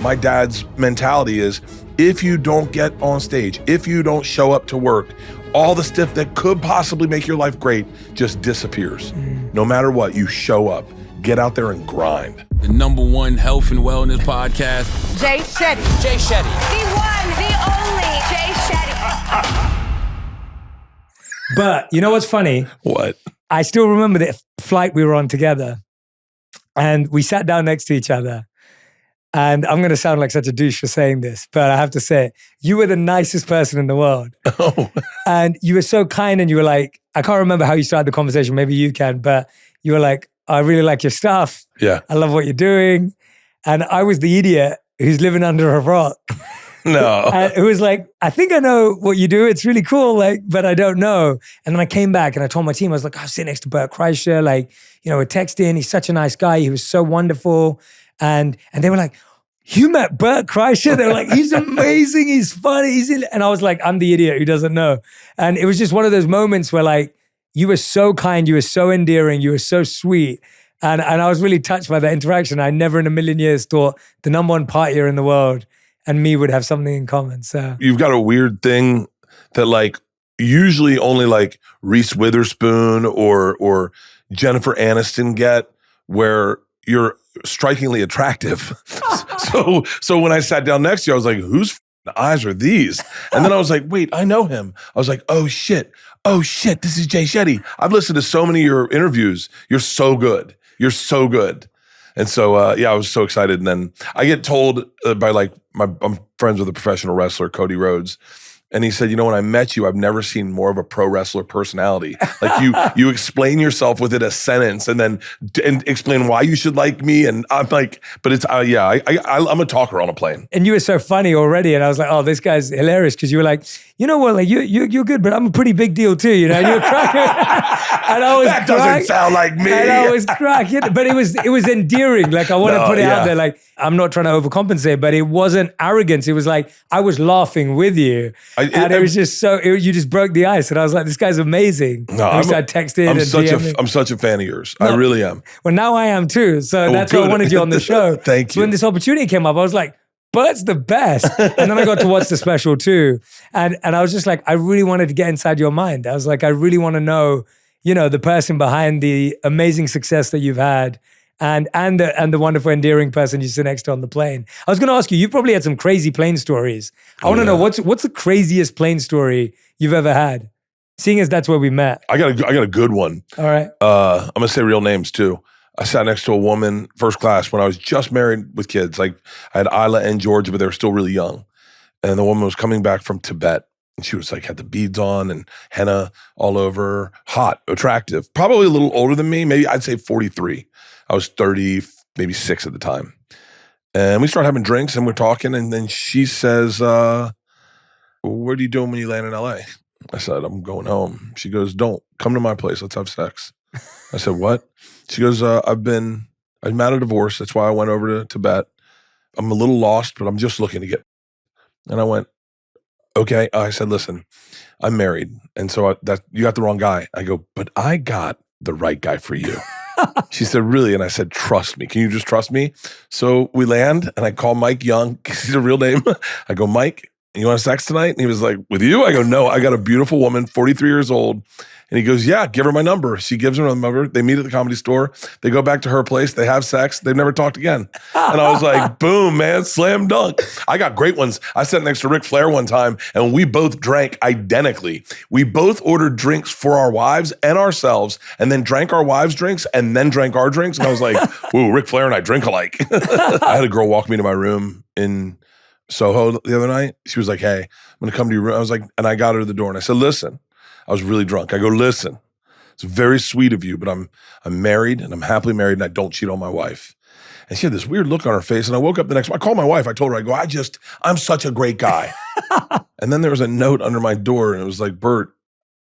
My dad's mentality is, if you don't get on stage, if you don't show up to work, all the stuff that could possibly make your life great just disappears. No matter what, you show up, get out there and grind. The #1 health and wellness podcast. Jay Shetty. Jay Shetty. The one, the only Jay Shetty. But you know what's funny? What? I still remember the flight we were on together, and we sat down next to each other. And I'm going to sound like such a douche for saying this, but I have to say it. You were the nicest person in the world. Oh. And you were so kind, and you were like, I can't remember how you started the conversation. Maybe you can, but you were like, I really like your stuff. Yeah. I love what you're doing. And I was the idiot who's living under a rock. No. It was like, I think I know what you do. It's really cool, like, but I don't know. And then I came back and I told my team, I was like, I was sitting next to Bert Kreischer, like, we're texting. He's such a nice guy. He was so wonderful. And they were like, you met Bert Kreischer? They were like, he's amazing. He's funny. And I was like, I'm the idiot who doesn't know. And it was just one of those moments where like, you were so kind. You were so endearing. You were so sweet. And I was really touched by that interaction. I never in a million years thought the #1 partier in the world and me would have something in common. So You've got a weird thing that like usually only like Reese Witherspoon or Jennifer Aniston get, where you're strikingly attractive. So when I sat down next to you, I was like, whose eyes are these? And then I was like, wait, I know him. I was like, oh shit, this is Jay Shetty. I've listened to so many of your interviews. You're so good. You're so good. And so, I was so excited. And then I get told by like, I'm friends with a professional wrestler, Cody Rhodes. And he said, when I met you, I've never seen more of a pro wrestler personality. Like you explain yourself within a sentence and then and explain why you should like me. And I'm like, but it's, I'm a talker on a plane. And you were so funny already. And I was like, oh, this guy's hilarious. Because you were like, you know what, like you're good, but I'm a pretty big deal too, And you were cracking. And I was that doesn't sound like me. And I was cracking. But it was endearing. Like I want to put it out there. Like I'm not trying to overcompensate, but it wasn't arrogance. It was like, I was laughing with you. It was just you just broke the ice. And I was like, this guy's amazing. No, and we started texting I'm such a fan of yours. No, I really am. Well, now I am too. So that's why I wanted you on the show. Thank you. So when this opportunity came up, I was like, Bert's the best. And then I got to watch the special too. And I was just like, I really wanted to get inside your mind. I was like, I really want to know, the person behind the amazing success that you've had and the wonderful, endearing person you sit next to on the plane. I was going to ask you, probably had some crazy plane stories. I want to know, what's the craziest plane story you've ever had? Seeing as that's where we met. I got a good one. All right. I'm going to say real names too. I sat next to a woman, first class, when I was just married with kids. Like I had Isla and Georgia, but they were still really young. And the woman was coming back from Tibet. And she was like, had the beads on and henna all over, hot, attractive, probably a little older than me. Maybe I'd say 43. I was 30, maybe 6 at the time. And we started having drinks and we're talking. And then she says, what are you doing when you land in LA? I said, I'm going home. She goes, don't come to my place. Let's have sex. I said, what? She goes, I'm out of divorce. That's why I went over to Tibet. I'm a little lost, but I'm just looking to get. And I went, okay. I said, listen, I'm married. And so you got the wrong guy. I go, but I got the right guy for you. She said, really? And I said, trust me. Can you just trust me? So we land and I call Mike Young. He's a real name. I go, Mike, you want sex tonight? And he was like, with you? I go, no, I got a beautiful woman, 43 years old. And he goes, yeah, give her my number. She gives her the number. They meet at the Comedy Store. They go back to her place. They have sex. They've never talked again. And I was like, boom, man, slam dunk. I got great ones. I sat next to Ric Flair one time and we both drank identically. We both ordered drinks for our wives and ourselves and then drank our wives' drinks and then drank our drinks. And I was like, ooh, Ric Flair and I drink alike. I had a girl walk me to my room in Soho the other night. She was like, hey, I'm going to come to your room. I was like, and I got her to the door and I said, listen. I was really drunk. I go, listen, it's very sweet of you, but I'm married and I'm happily married and I don't cheat on my wife. And she had this weird look on her face. And I woke up the next morning. I called my wife. I told her, I go, I'm such a great guy. And then there was a note under my door and it was like, Bert,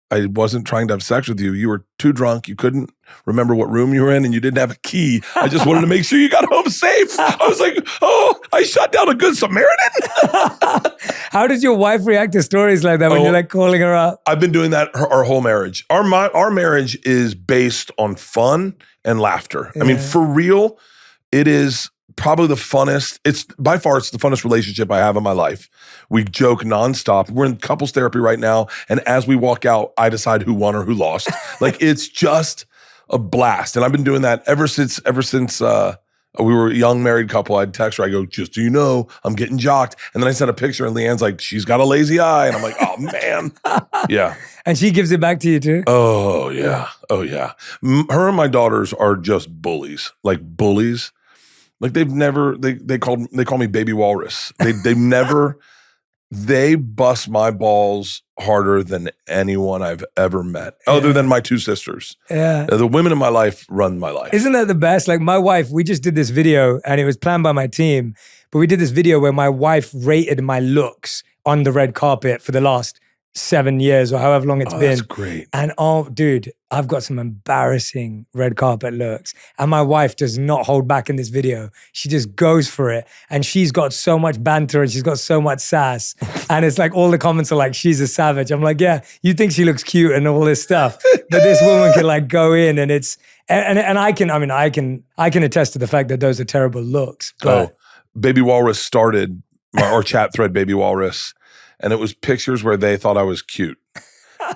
I wasn't trying to have sex with you. You were too drunk. You couldn't remember what room you were in and you didn't have a key. I just wanted to make sure you got home safe. I was like, oh, I shot down a good Samaritan. How does your wife react to stories like that when you're like calling her up? I've been doing that our whole marriage. Our marriage is based on fun and laughter. Yeah. I mean, for real, it is probably the funnest. It's by far it's the funnest relationship I have in my life. We joke nonstop. We're in couples therapy right now, and as we walk out, I decide who won or who lost. Like it's just a blast, and I've been doing that ever since. We were a young married couple. I'd text her. I go, just so you know, I'm getting jocked. And then I sent a picture, and Leanne's like, she's got a lazy eye. And I'm like, oh, man. Yeah. And she gives it back to you too? Oh, yeah. Oh, yeah. Her and my daughters are just bullies. Like bullies. Like they've never, they call me Baby Walrus. They've never, they bust my balls harder than anyone I've ever met, other than my two sisters. Yeah. The women in my life run my life. Isn't that the best? Like my wife, we just did this video and it was planned by my team, but we did this video where my wife rated my looks on the red carpet for the last 7 years or however long it's been. That's great. And oh, dude, I've got some embarrassing red carpet looks. And my wife does not hold back in this video. She just goes for it. And she's got so much banter and she's got so much sass. And it's like all the comments are like, she's a savage. I'm like, yeah, you think she looks cute and all this stuff. But this woman can like go in and it's, and I can attest to the fact that those are terrible looks. But Baby Walrus started our chat thread, Baby Walrus. And it was pictures where they thought I was cute.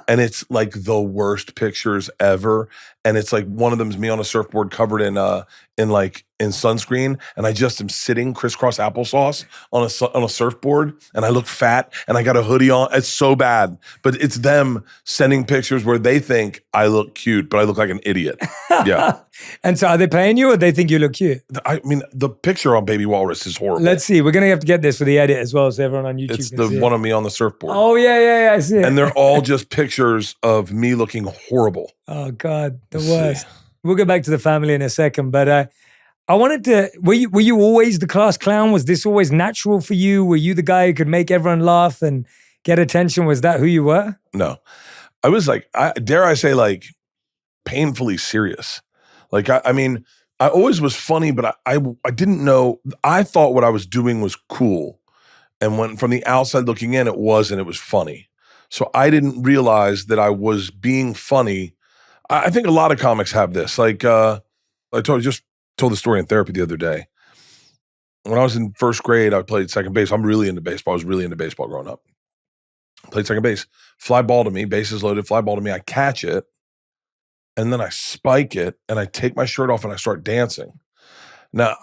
And it's like the worst pictures ever. And it's like one of them's me on a surfboard covered in sunscreen. And I just am sitting crisscross applesauce on a surfboard. And I look fat and I got a hoodie on. It's so bad. But it's them sending pictures where they think I look cute, but I look like an idiot. Yeah. And so are they paying you or they think you look cute? I mean, the picture on Baby Walrus is horrible. Let's see. We're going to have to get this for the edit as well so everyone on YouTube It's can the see one it. of me on the surfboard. Oh, yeah, I see it. And they're all just pictures of me looking horrible. Oh, God, the Let's worst. see. We'll get back to the family in a second, but I wanted to, were you always the class clown? Was this always natural for you? Were you the guy who could make everyone laugh and get attention? Was that who you were? No. I was like, dare I say, like, painfully serious. Like, I mean, I always was funny, but I didn't know. I thought what I was doing was cool. And when from the outside looking in, it wasn't. It was funny. So I didn't realize that I was being funny. I think a lot of comics have this. Like, I just told the story in therapy the other day. When I was in first grade, I played second base. I'm really into baseball. I was really into baseball growing up. Played second base. Fly ball to me, bases loaded, fly ball to me. I catch it. And then I spike it and I take my shirt off and I start dancing. Now,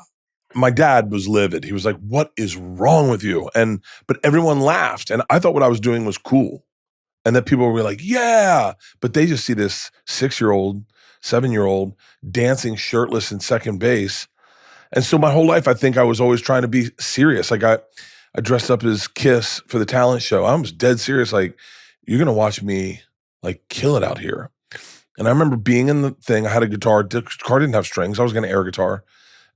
my dad was livid. He was like, what is wrong with you? But everyone laughed. And I thought what I was doing was cool. And that people were like, yeah. But they just see this 6-year-old, 7-year-old dancing shirtless in second base. And so my whole life, I think I was always trying to be serious. Like I dressed up as Kiss for the talent show. I was dead serious. Like, you're going to watch me like kill it out here. And I remember being in the thing. I had a guitar. The guitar didn't have strings. I was going to air guitar.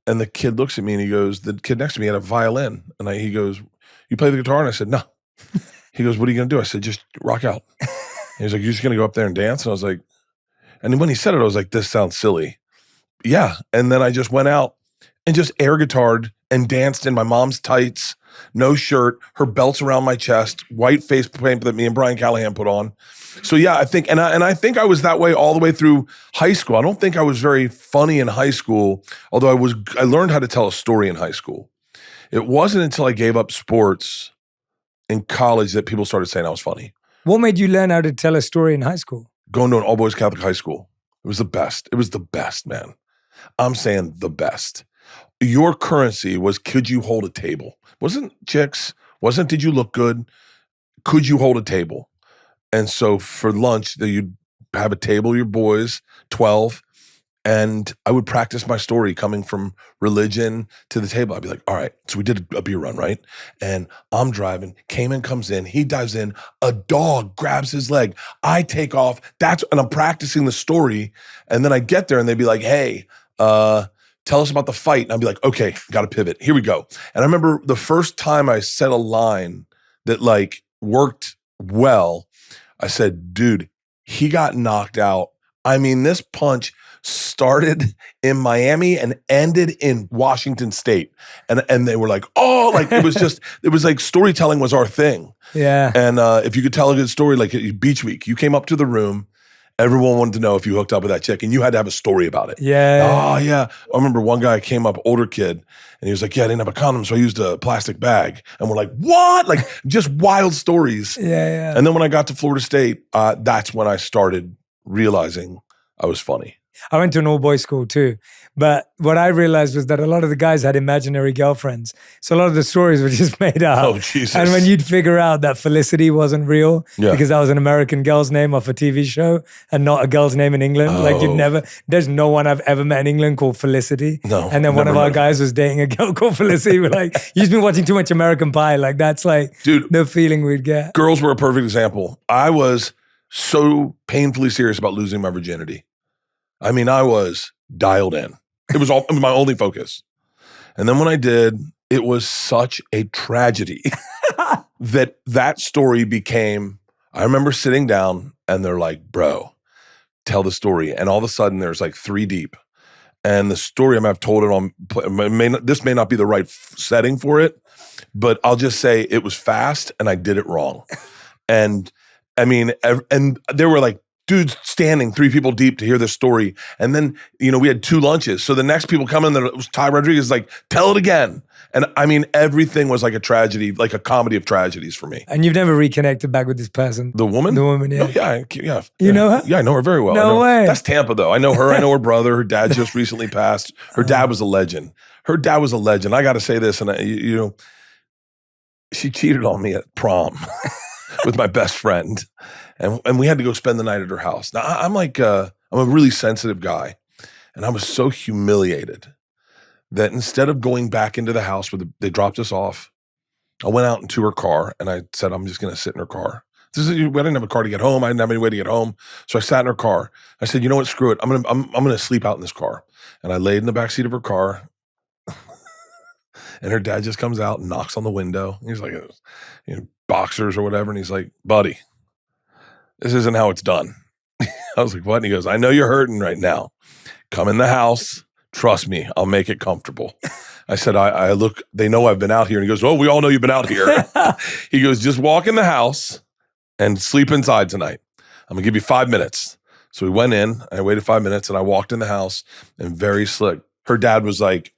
And the kid looks at me and he goes, the kid next to me had a violin. And he goes, you play the guitar? And I said, no. He goes, what are you going to do? I said, just rock out. And he was like, you're just going to go up there and dance? And I was like, and when he said it, I was like, this sounds silly. Yeah. And then I just went out and just air guitared and danced in my mom's tights, no shirt, her belt's around my chest, white face paint that me and Brian Callahan put on. So yeah, I think, and I think I was that way all the way through high school. I don't think I was very funny in high school, although I learned how to tell a story in high school. It wasn't until I gave up sports in college that people started saying I was funny. What made you learn how to tell a story in high school? Going to an all-boys Catholic high school. It was the best. It was the best, man. I'm saying the best. Your currency was, could you hold a table? Wasn't chicks, wasn't did you look good? Could you hold a table? And so for lunch, you'd have a table, your boys, 12, and I would practice my story coming from religion to the table. I'd be like, all right, so we did a beer run, right? And I'm driving, Cayman comes in, he dives in, a dog grabs his leg, I take off, and I'm practicing the story, and then I get there and they'd be like, hey, tell us about the fight. And I'd be like, okay, got to pivot. Here we go. And I remember the first time I said a line that like worked well, I said, dude, he got knocked out. I mean, this punch started in Miami and ended in Washington State. And they were like, oh, like it was like storytelling was our thing. Yeah. And if you could tell a good story, like Beach Week, you came up to the room Everyone wanted to know if you hooked up with that chick, and you had to have a story about it. Yeah. Oh, yeah. I remember one guy came up, older kid, and he was like, yeah, I didn't have a condom, so I used a plastic bag. And we're like, what? Like, just wild stories. Yeah. And then when I got to Florida State, that's when I started realizing I was funny. I went to an all-boys school too. But what I realized was that a lot of the guys had imaginary girlfriends. So a lot of the stories were just made up. Oh, Jesus. And when you'd figure out that Felicity wasn't real, because that was an American girl's name off a TV show and not a girl's name in England. Like there's no one I've ever met in England called Felicity. No. And then one of our guys was dating a girl called Felicity. We're like, you've been watching too much American Pie. Like that's like the feeling we'd get. Girls were a perfect example. I was so painfully serious about losing my virginity. I mean, I was dialed in. It was my only focus. And then when I did, it was such a tragedy that story became, I remember sitting down and they're like, bro, tell the story. And all of a sudden there's like 3 deep. And the story, I've told it on, this may not be the right setting for it, but I'll just say it was fast and I did it wrong. And I mean, and there were like dudes standing 3 people deep to hear this story. And then, we had 2 lunches. So the next people come in, it was Ty Rodriguez like, tell it again. And I mean, everything was like a tragedy, like a comedy of tragedies for me. And you've never reconnected back with this person? The woman? The woman, yeah. Oh, yeah. You know her? Yeah, I know her very well. No way. That's Tampa, though. I know her. I know her brother. Her dad just recently passed. Her dad was a legend. I got to say this, and she cheated on me at prom with my best friend. And we had to go spend the night at her house. Now, I'm a really sensitive guy. And I was so humiliated that instead of going back into the house where they dropped us off, I went out into her car and I said, I'm just going to sit in her car. I didn't have a car to get home. I didn't have any way to get home. So I sat in her car. I said, you know what? Screw it. I'm going to sleep out in this car. And I laid in the backseat of her car. And her dad just comes out and knocks on the window. He's like, boxers or whatever. And he's like, buddy, this isn't how it's done. I was like, what? And he goes, I know you're hurting right now. Come in the house. Trust me, I'll make it comfortable. I said, I look, they know I've been out here. And he goes, oh, we all know you've been out here. He goes, just walk in the house and sleep inside tonight. I'm going to give you 5 minutes. So we went in, I waited 5 minutes and I walked in the house and very slick. Her dad was like,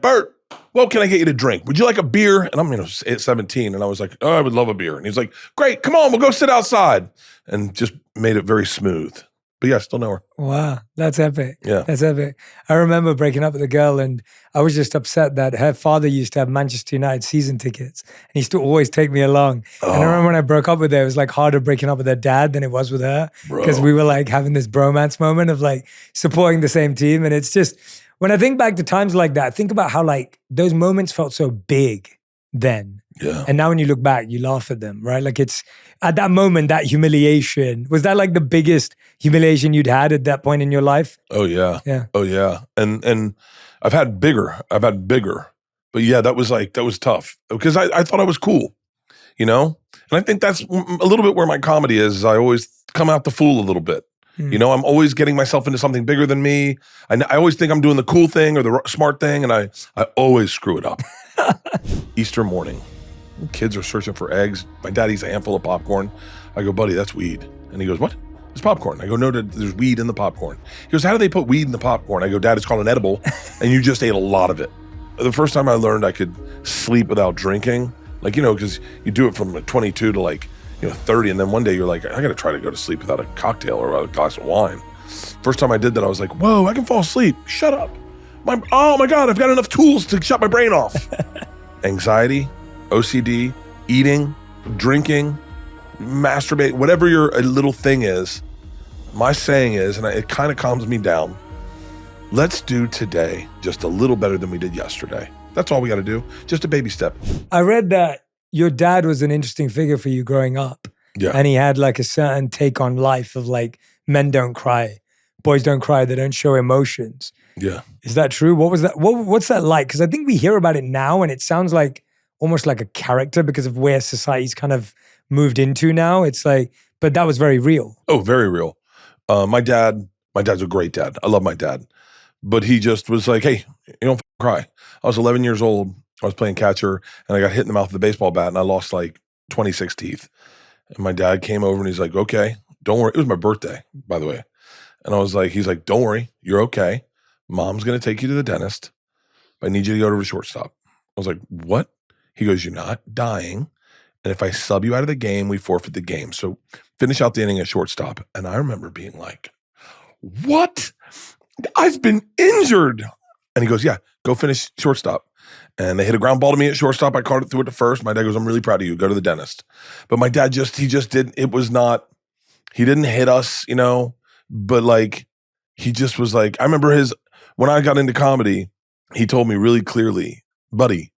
Bert, what can I get you to drink? Would you like a beer? And I'm 17 and I was like, oh, I would love a beer. And he's like, great, come on, we'll go sit outside. And just made it very smooth. But yeah, I still know her. Wow, that's epic. Yeah. That's epic. I remember breaking up with a girl and I was just upset that her father used to have Manchester United season tickets and he used to always take me along. Oh. And I remember when I broke up with her, it was like harder breaking up with her dad than it was with her because we were like having this bromance moment of like supporting the same team. And it's just, when I think back to times like that, I think about how like those moments felt so big then. Yeah. And now when you look back, you laugh at them, right? Like it's at that moment, that humiliation, was that like the biggest humiliation you'd had at that point in your life? Oh yeah. Yeah. Oh yeah. And I've had bigger. But yeah, that was tough because I thought I was cool, And I think that's a little bit where my comedy is. I always come out the fool a little bit. I'm always getting myself into something bigger than me. I always think I'm doing the cool thing or the smart thing, and I always screw it up. Easter morning, kids are searching for eggs. My dad eats a handful of popcorn. I go, buddy, that's weed. And he goes, what? It's popcorn. I go, no, there's weed in the popcorn. He goes, how do they put weed in the popcorn? I go, Dad, it's called an edible, and you just ate a lot of it. The first time I learned I could sleep without drinking, because you do it from 22 to 30, and then one day you're like, I gotta try to go to sleep without a cocktail or a glass of wine. First time I did that, I was like, whoa, I can fall asleep. Shut up. Oh my God, I've got enough tools to shut my brain off. Anxiety, OCD, eating, drinking, masturbate, whatever your little thing is, my saying is, and it kind of calms me down, let's do today just a little better than we did yesterday. That's all we got to do. Just a baby step. I read that your dad was an interesting figure for you growing up. Yeah. And he had like a certain take on life of like, men don't cry, boys don't cry, they don't show emotions. Yeah. Is that true? What was that? What's that like? Because I think we hear about it now and it sounds like almost like a character because of where society's kind of moved into now. It's like, but that was very real. Oh, very real. My dad's a great dad. I love my dad. But he just was like, hey, you don't cry. I was 11 years old. I was playing catcher and I got hit in the mouth with a baseball bat and I lost like 26 teeth. And my dad came over and he's like, okay, don't worry. It was my birthday, by the way. And I was like, he's like, don't worry, you're okay. Mom's going to take you to the dentist, but I need you to go to the shortstop. I was like, what? He goes, you're not dying. And if I sub you out of the game, we forfeit the game. So finish out the inning at shortstop. And I remember being like, what? I've been injured. And he goes, yeah, go finish shortstop. And they hit a ground ball to me at shortstop. I caught it, threw it to first. My dad goes, I'm really proud of you. Go to the dentist. But my dad he just didn't, it was not, he didn't hit us, you know, but like, he just was like, I remember when I got into comedy, he told me really clearly, buddy,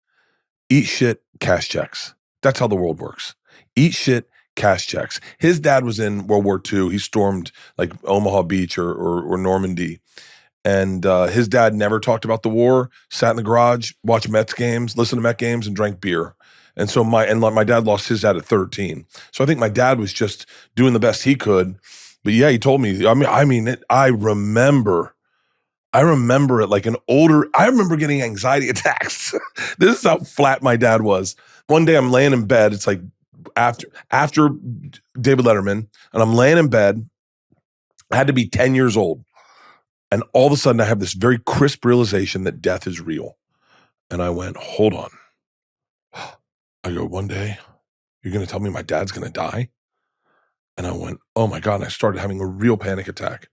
eat shit, cash checks. That's how the world works. Eat shit, cash checks. His dad was in World War II. He stormed like Omaha Beach or Normandy. And his dad never talked about the war, sat in the garage, watched Mets games, listened to Met games, and drank beer. And so my dad lost his dad at 13. So I think my dad was just doing the best he could. But yeah, he told me, I remember it like I remember getting anxiety attacks. This is how flat my dad was. One day I'm laying in bed. It's like after David Letterman, and I'm laying in bed. I had to be 10 years old. And all of a sudden I have this very crisp realization that death is real. And I went, hold on. I go, one day you're going to tell me my dad's going to die? And I went, oh my God. And I started having a real panic attack.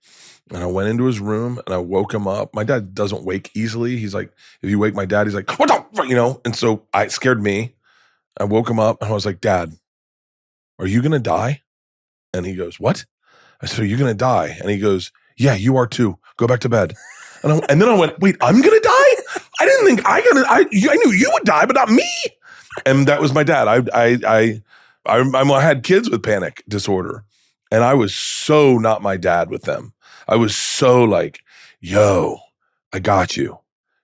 And I went into his room and I woke him up. My dad doesn't wake easily. He's like, if you wake my dad, he's like, what the fuck, you know? And so it scared me. I woke him up and I was like, Dad, are you going to die? And he goes, what? I said, are you going to die? And he goes, yeah, you are too. Go back to bed. And then I went, wait, I'm going to die? I didn't think I knew you would die, but not me. And that was my dad. I had kids with panic disorder, and I was so not my dad with them. I was so like, yo, I got you.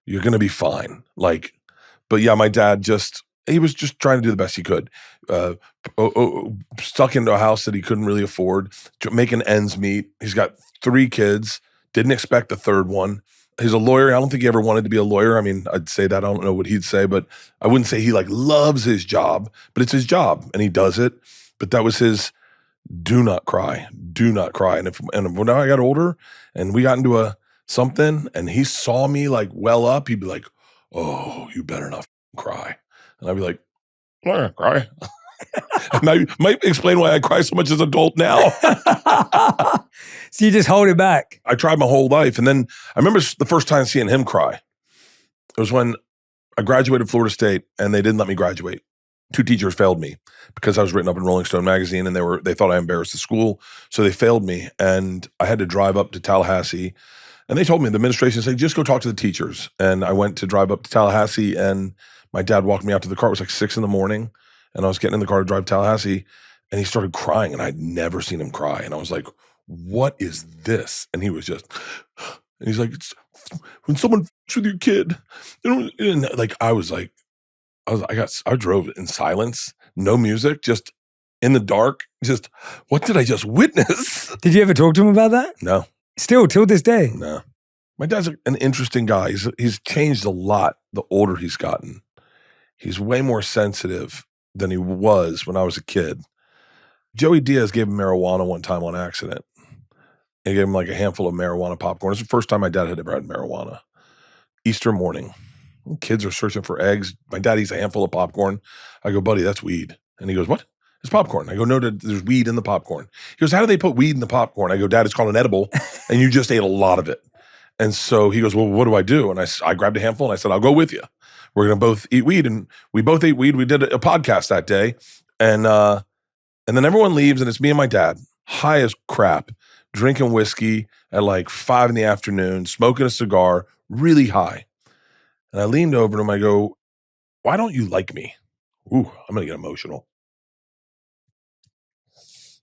You're going to be fine. Like, but yeah, my dad he was just trying to do the best he could. Stuck into a house that he couldn't really afford, making ends meet. He's got 3 kids, didn't expect the 3rd one. He's a lawyer. I don't think he ever wanted to be a lawyer. I mean, I'd say that. I don't know what he'd say, but I wouldn't say he like loves his job, but it's his job and he does it. But that was his do not cry, do not cry. And when I got older and we got into something and he saw me like well up, he'd be like, oh, you better not cry. And I'd be like, I'm cry. And I might explain why I cry so much as an adult now. So you just hold it back. I tried my whole life. And then I remember the first time seeing him cry. It was when I graduated Florida State and they didn't let me graduate. 2 teachers failed me because I was written up in Rolling Stone magazine and they thought I embarrassed the school. So they failed me and I had to drive up to Tallahassee. And they told me, the administration said, just go talk to the teachers. And I went to drive up to Tallahassee and my dad walked me out to the car. It was like 6 a.m. And I was getting in the car to drive to Tallahassee and he started crying and I'd never seen him cry. And I was like, what is this? And he was just, and he's like, it's when someone f***s with your kid. And like, I drove in silence, no music, just in the dark. Just, what did I just witness? Did you ever talk to him about that? No. Still, till this day? No. My dad's an interesting guy. He's changed a lot the older he's gotten. He's way more sensitive than he was when I was a kid. Joey Diaz gave him marijuana one time on accident. He gave him like a handful of marijuana popcorn. It's the first time my dad had ever had marijuana. Easter morning. Kids are searching for eggs. My dad eats a handful of popcorn. I go, buddy, that's weed. And he goes, what? It's popcorn. I go, no, there's weed in the popcorn. He goes, how do they put weed in the popcorn? I go, Dad, it's called an edible, and you just ate a lot of it. And so he goes, well, what do I do? And I grabbed a handful and I said, I'll go with you. We're going to both eat weed. And we both ate weed. We did a podcast that day. And then everyone leaves and it's me and my dad, high as crap, drinking whiskey at like 5 p.m, smoking a cigar, really high. And I leaned over to him. I go, why don't you like me? Ooh, I'm going to get emotional.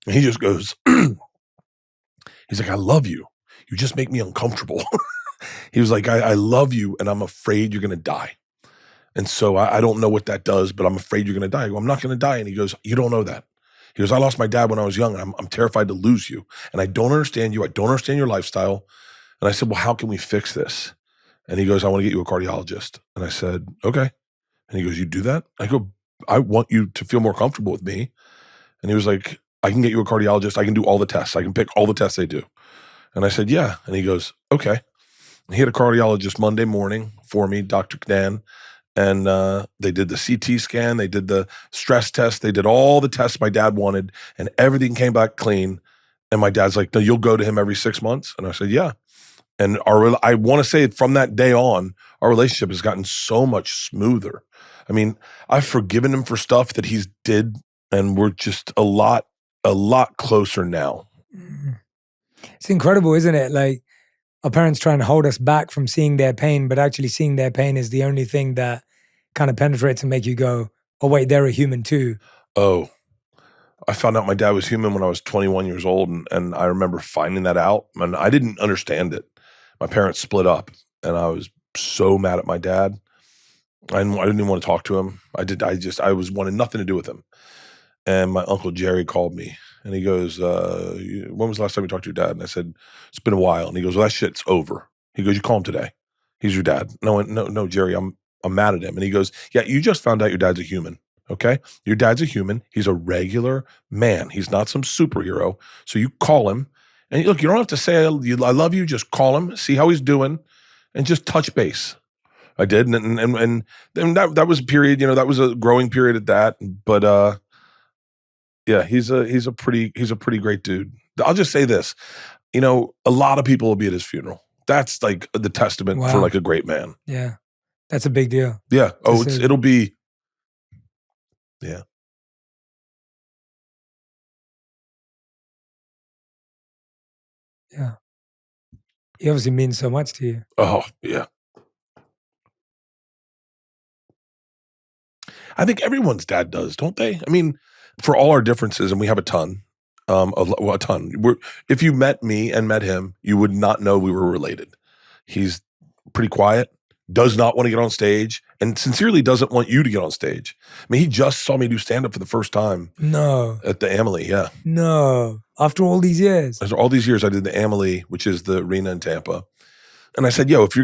And he just goes, he's like, I love you. You just make me uncomfortable. He was like, I love you and I'm afraid you're going to die. And so I don't know what that does, but I'm afraid you're going to die. I go, I'm not going to die. And he goes, you don't know that. He goes, I lost my dad when I was young and I'm terrified to lose you. And I don't understand you. I don't understand your lifestyle. And I said, well, how can we fix this? And he goes, I want to get you a cardiologist. And I said, okay. And he goes, you do that? I go, I want you to feel more comfortable with me. And he was like, I can get you a cardiologist. I can do all the tests. I can pick all the tests they do. And I said, yeah. And he goes, okay. He had a cardiologist Monday morning for me, Dr. Dan. And they did the CT scan. They did the stress test. They did all the tests my dad wanted. And everything came back clean. And my dad's like, no, you'll go to him every 6 months? And I said, yeah. And I want to say from that day on, our relationship has gotten so much smoother. I mean, I've forgiven him for stuff that he's did, and we're just a lot closer now. It's incredible, isn't it? Like, our parents try and hold us back from seeing their pain, but actually seeing their pain is the only thing that kind of penetrates and make you go, oh wait, they're a human too. Oh, I found out my dad was human when I was 21 years old, and I remember finding that out, and I didn't understand it. My parents split up, and I was so mad at my dad. I didn't even want to talk to him. I wanted nothing to do with him. And my Uncle Jerry called me, and he goes, when was the last time you talked to your dad? And I said, it's been a while. And he goes, well, that shit's over. He goes, you call him today. He's your dad. No, Jerry, I'm mad at him. And he goes, yeah, you just found out your dad's a human. Okay? Your dad's a human. He's a regular man. He's not some superhero. So you call him. And look, you don't have to say, I love you. Just call him, see how he's doing, and just touch base. I did. And that was a period, that was a growing period at that. But yeah, he's a pretty great dude. I'll just say this, a lot of people will be at his funeral. That's like the testament for like a great man. Yeah. That's a big deal. Yeah. It'll be, yeah. Yeah. He obviously means so much to you. Oh, yeah. I think everyone's dad does, don't they? I mean, for all our differences, and we have a ton, a ton. If you met me and met him, you would not know we were related. He's pretty quiet, does not want to get on stage, and sincerely doesn't want you to get on stage. I mean, he just saw me do stand-up for the first time. No. At the Amalie, yeah. No. After all these years? After all these years, I did the Amalie, which is the arena in Tampa. And I said, yo, if you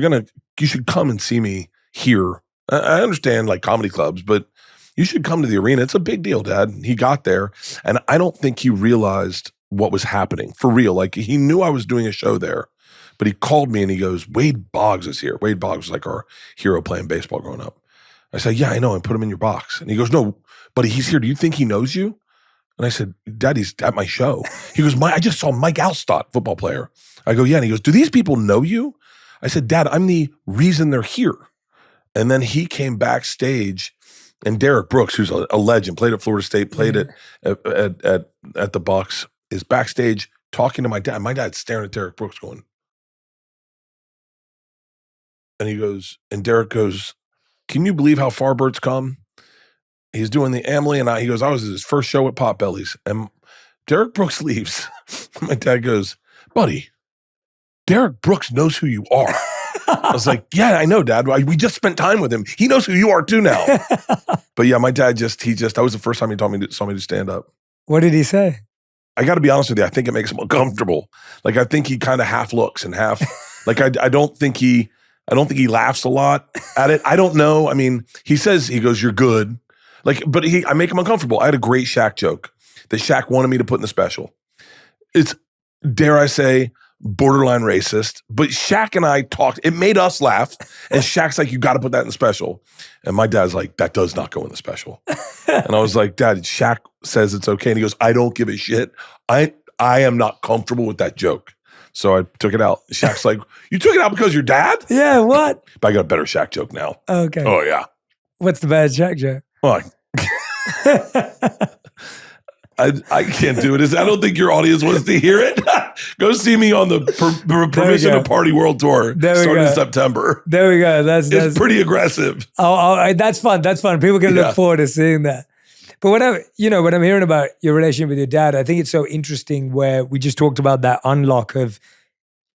should come and see me here. I understand like comedy clubs, but you should come to the arena. It's a big deal, Dad. He got there, and I don't think he realized what was happening for real. Like, he knew I was doing a show there, but he called me and he goes, Wade Boggs is here. Wade Boggs was like our hero playing baseball growing up. I said, yeah, I know. I put him in your box. And he goes, no, buddy, he's here. Do you think he knows you? And I said, Dad, he's at my show. He goes, I just saw Mike Alstott, football player. I go, yeah. And he goes, do these people know you? I said, Dad, I'm the reason they're here. And then he came backstage, and Derek Brooks, who's a legend, played at Florida State, played at the Bucks, is backstage talking to my dad. My dad's staring at Derek Brooks going, and Derek goes, can you believe how far Bert's come? He's doing the Amalie, and he goes, I was at his first show at Potbelly's. And Derek Brooks leaves. My dad goes, buddy, Derek Brooks knows who you are. I was like, yeah, I know, Dad. We just spent time with him. He knows who you are too now. But yeah, my dad that was the first time he saw me to stand up. What did he say? I got to be honest with you. I think it makes him uncomfortable. Like, I think he kind of half looks and half, like, I don't think he laughs a lot at it. I don't know. I mean, he goes, you're good. Like, but I make him uncomfortable. I had a great Shaq joke that Shaq wanted me to put in the special. It's, dare I say, borderline racist, but Shaq and I talked, it made us laugh, and Shaq's like, you got to put that in the special. And my dad's like, that does not go in the special. And I was like, Dad, Shaq says it's okay. And he goes, I don't give a shit. I am not comfortable with that joke. So I took it out. Shaq's like, you took it out because your dad? Yeah, what? But I got a better Shaq joke now. Okay. Oh, yeah. What's the bad Shaq joke? Well, I can't do it. I don't think your audience wants to hear it. Go see me on the Permission to Party World Tour starting in September. There we go. It's pretty aggressive. Oh, that's fun. That's fun. People can look forward to seeing that. But when I'm hearing about your relationship with your dad, I think it's so interesting where we just talked about that unlock of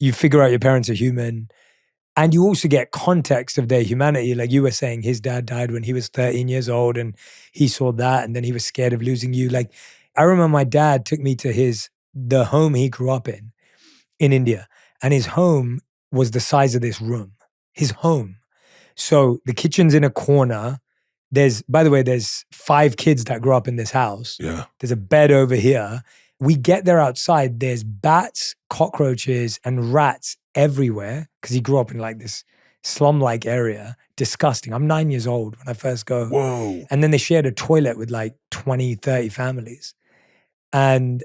you figure out your parents are human, and you also get context of their humanity. Like you were saying, his dad died when he was 13 years old, and he saw that, and then he was scared of losing you. Like, I remember my dad took me to the home he grew up in India, and his home was the size of this room. His home. So the kitchen's in a corner. by the way, there's 5 kids that grew up in this house. Yeah. There's a bed over here. We get there outside, there's bats, cockroaches, and rats everywhere because he grew up in like this slum-like area. Disgusting. I'm 9 years old when I first go. Whoa. And then they shared a toilet with like 20, 30 families. And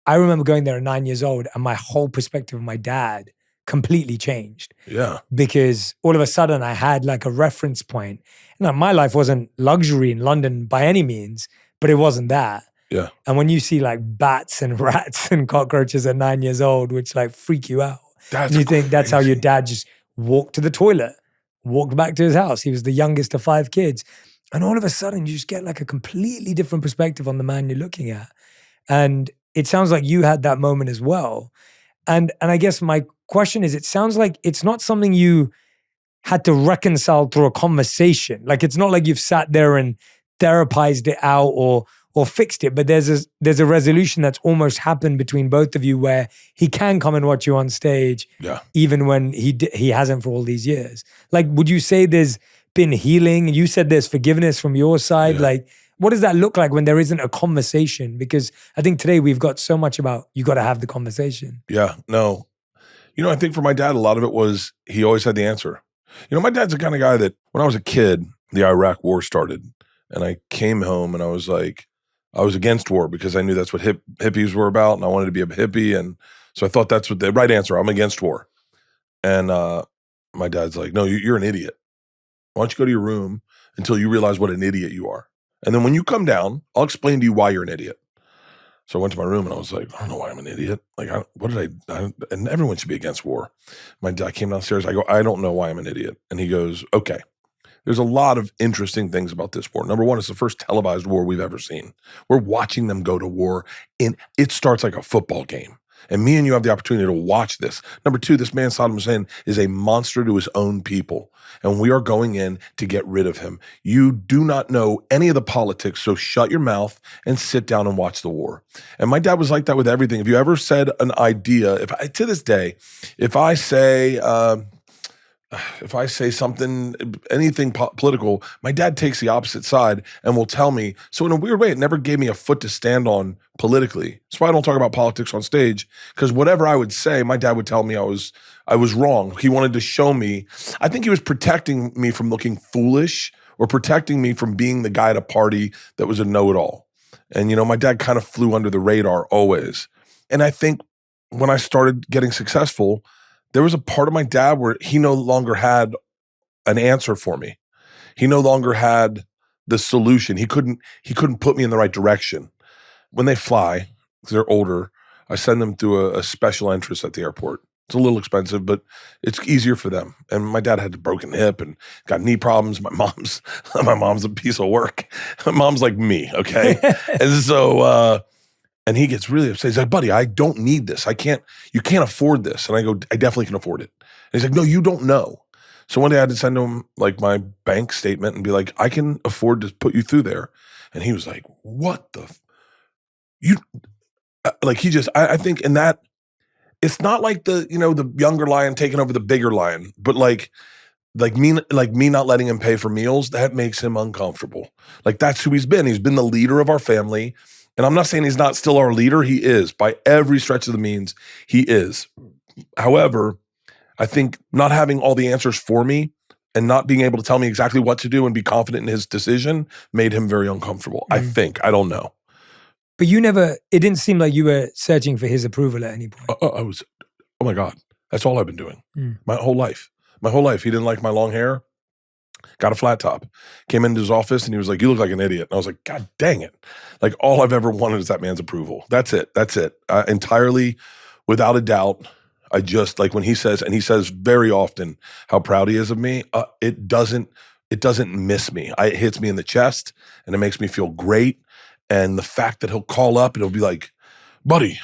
I remember going there at 9 years old and my whole perspective of my dad completely changed. Yeah. Because all of a sudden I had like a reference point. Now, my life wasn't luxury in London by any means, but it wasn't that. Yeah. And when you see like bats and rats and cockroaches at 9 years old, which like freak you out, That's and you think that's how your crazy. dad just walked to the toilet, walked back to his house. He was the youngest of 5 kids. And all of a sudden you just get like a completely different perspective on the man you're looking at. And it sounds like you had that moment as well. And I guess my question is, it sounds like it's not something you had to reconcile through a conversation. Like it's not like you've sat there and therapized it out or fixed it, but there's a resolution that's almost happened between both of you where he can come and watch you on stage, even when he hasn't for all these years. Like, would you say there's been healing? You said there's forgiveness from your side. Yeah. Like, what does that look like when there isn't a conversation? Because I think today we've got so much about you got to have the conversation. Yeah. No. I think for my dad, a lot of it was he always had the answer. My dad's the kind of guy that when I was a kid, the Iraq war started and I came home and I was like, I was against war because I knew that's what hippies were about and I wanted to be a hippie. And so I thought that's what the right answer. I'm against war. And my dad's like, no, you're an idiot. Why don't you go to your room until you realize what an idiot you are? And then when you come down, I'll explain to you why you're an idiot. So I went to my room and I was like, I don't know why I'm an idiot. Like, what did I and everyone should be against war. My dad came downstairs. I go, I don't know why I'm an idiot. And he goes, okay, there's a lot of interesting things about this war. Number one, it's the first televised war we've ever seen. We're watching them go to war and it starts like a football game. And me and you have the opportunity to watch this. Number two, this man, Saddam Hussein, is a monster to his own people. And we are going in to get rid of him. You do not know any of the politics, so shut your mouth and sit down and watch the war. And my dad was like that with everything. If you ever said an idea, to this day, if I say something, anything political, my dad takes the opposite side and will tell me. So in a weird way, it never gave me a foot to stand on politically. That's why I don't talk about politics on stage, because whatever I would say, my dad would tell me I was wrong. He wanted to show me. I think he was protecting me from looking foolish or protecting me from being the guy at a party that was a know-it-all. And, my dad kind of flew under the radar always. And I think when I started getting successful, there was a part of my dad where he no longer had an answer for me. He no longer had the solution. He couldn't put me in the right direction. When they fly, because they're older, I send them through a special entrance at the airport. It's a little expensive, but it's easier for them. And my dad had a broken hip and got knee problems. My mom's a piece of work. My mom's like me, okay? And so and he gets really upset. He's like, buddy, I don't need this. You can't afford this. And I go, I definitely can afford it. And he's like, no, you don't know. So one day I had to send him like my bank statement and be like, I can afford to put you through there. And he was like, what the, I think in that, it's not like the younger lion taking over the bigger lion, but like me not letting him pay for meals, that makes him uncomfortable. Like that's who he's been. He's been the leader of our family. And I'm not saying he's not still our leader. He is. By every stretch of the means, he is. However, I think not having all the answers for me and not being able to tell me exactly what to do and be confident in his decision made him very uncomfortable. I think. I don't know. But it didn't seem like you were searching for his approval at any point. I was, oh my God. That's all I've been doing. My whole life. He didn't like my long hair. Got a flat top. Came into his office and he was like, you look like an idiot. And I was like, God dang it. Like all I've ever wanted is that man's approval. That's it. Entirely, without a doubt, I just, like when he says, and he says very often how proud he is of me, it doesn't miss me. It hits me in the chest and it makes me feel great. And the fact that he'll call up and he'll be like, buddy,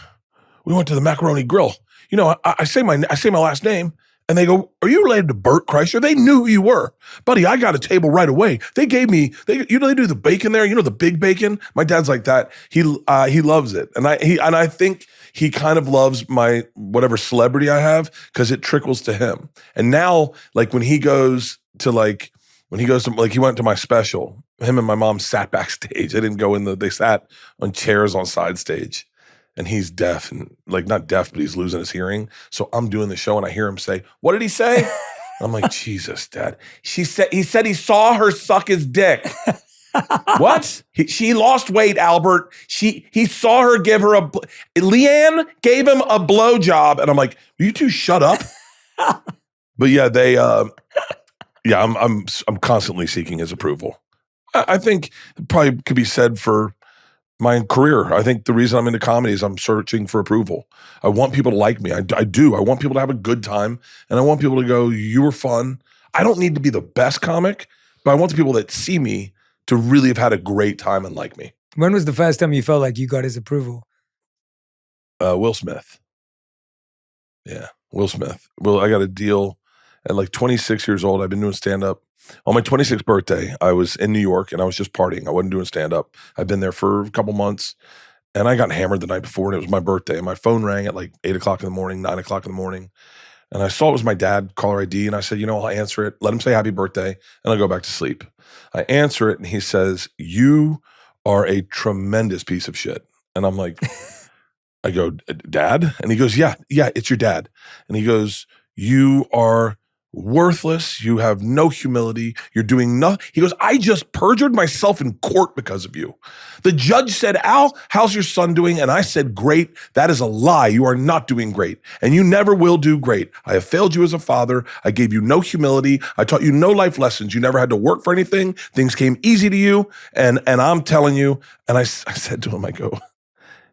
we went to the macaroni grill. I say my last name. And they go, are you related to Bert Kreischer? They knew who you were. Buddy, I got a table right away. They gave me, they do the bacon there, the big bacon? My dad's like that. He loves it. And I think he kind of loves my whatever celebrity I have because it trickles to him. And now, like when he went to my special him and my mom sat backstage. They didn't go in they sat on chairs on side stage. And he's deaf and like not deaf, but he's losing his hearing. So I'm doing the show and I hear him say, "What did he say?" I'm like, Jesus, Dad. He said he saw her suck his dick. What? She lost weight, Albert. He saw her give her Leanne gave him a blowjob. And I'm like, you two shut up. But yeah, I'm constantly seeking his approval. I think it probably could be said for my career. I think the reason I'm into comedy is I'm searching for approval. I want people to like me. I do. I want people to have a good time. And I want people to go, you were fun. I don't need to be the best comic, but I want the people that see me to really have had a great time and like me. When was the first time you felt like you got his approval? Will Smith. Yeah, Will Smith. Well, I got a deal at like 26 years old. I've been doing stand-up. On my 26th birthday, I was in New York and I was just partying. I wasn't doing stand-up. I'd been there for a couple months and I got hammered the night before and it was my birthday. And my phone rang at like 8 o'clock in the morning, 9 o'clock in the morning. And I saw it was my dad, caller ID. And I said, I'll answer it. Let him say happy birthday and I'll go back to sleep. I answer it and he says, "You are a tremendous piece of shit." And I'm like, I go, "Dad?" And he goes, yeah, it's your dad. And he goes, "You are worthless. You have no humility. You're doing nothing." He goes, "I just perjured myself in court because of you. The judge said, 'Al, how's your son doing?' And I said, 'Great.' That is a lie. You are not doing great. And you never will do great. I have failed you as a father. I gave you no humility. I taught you no life lessons. You never had to work for anything. Things came easy to you. And I'm telling you," and I said to him, I go,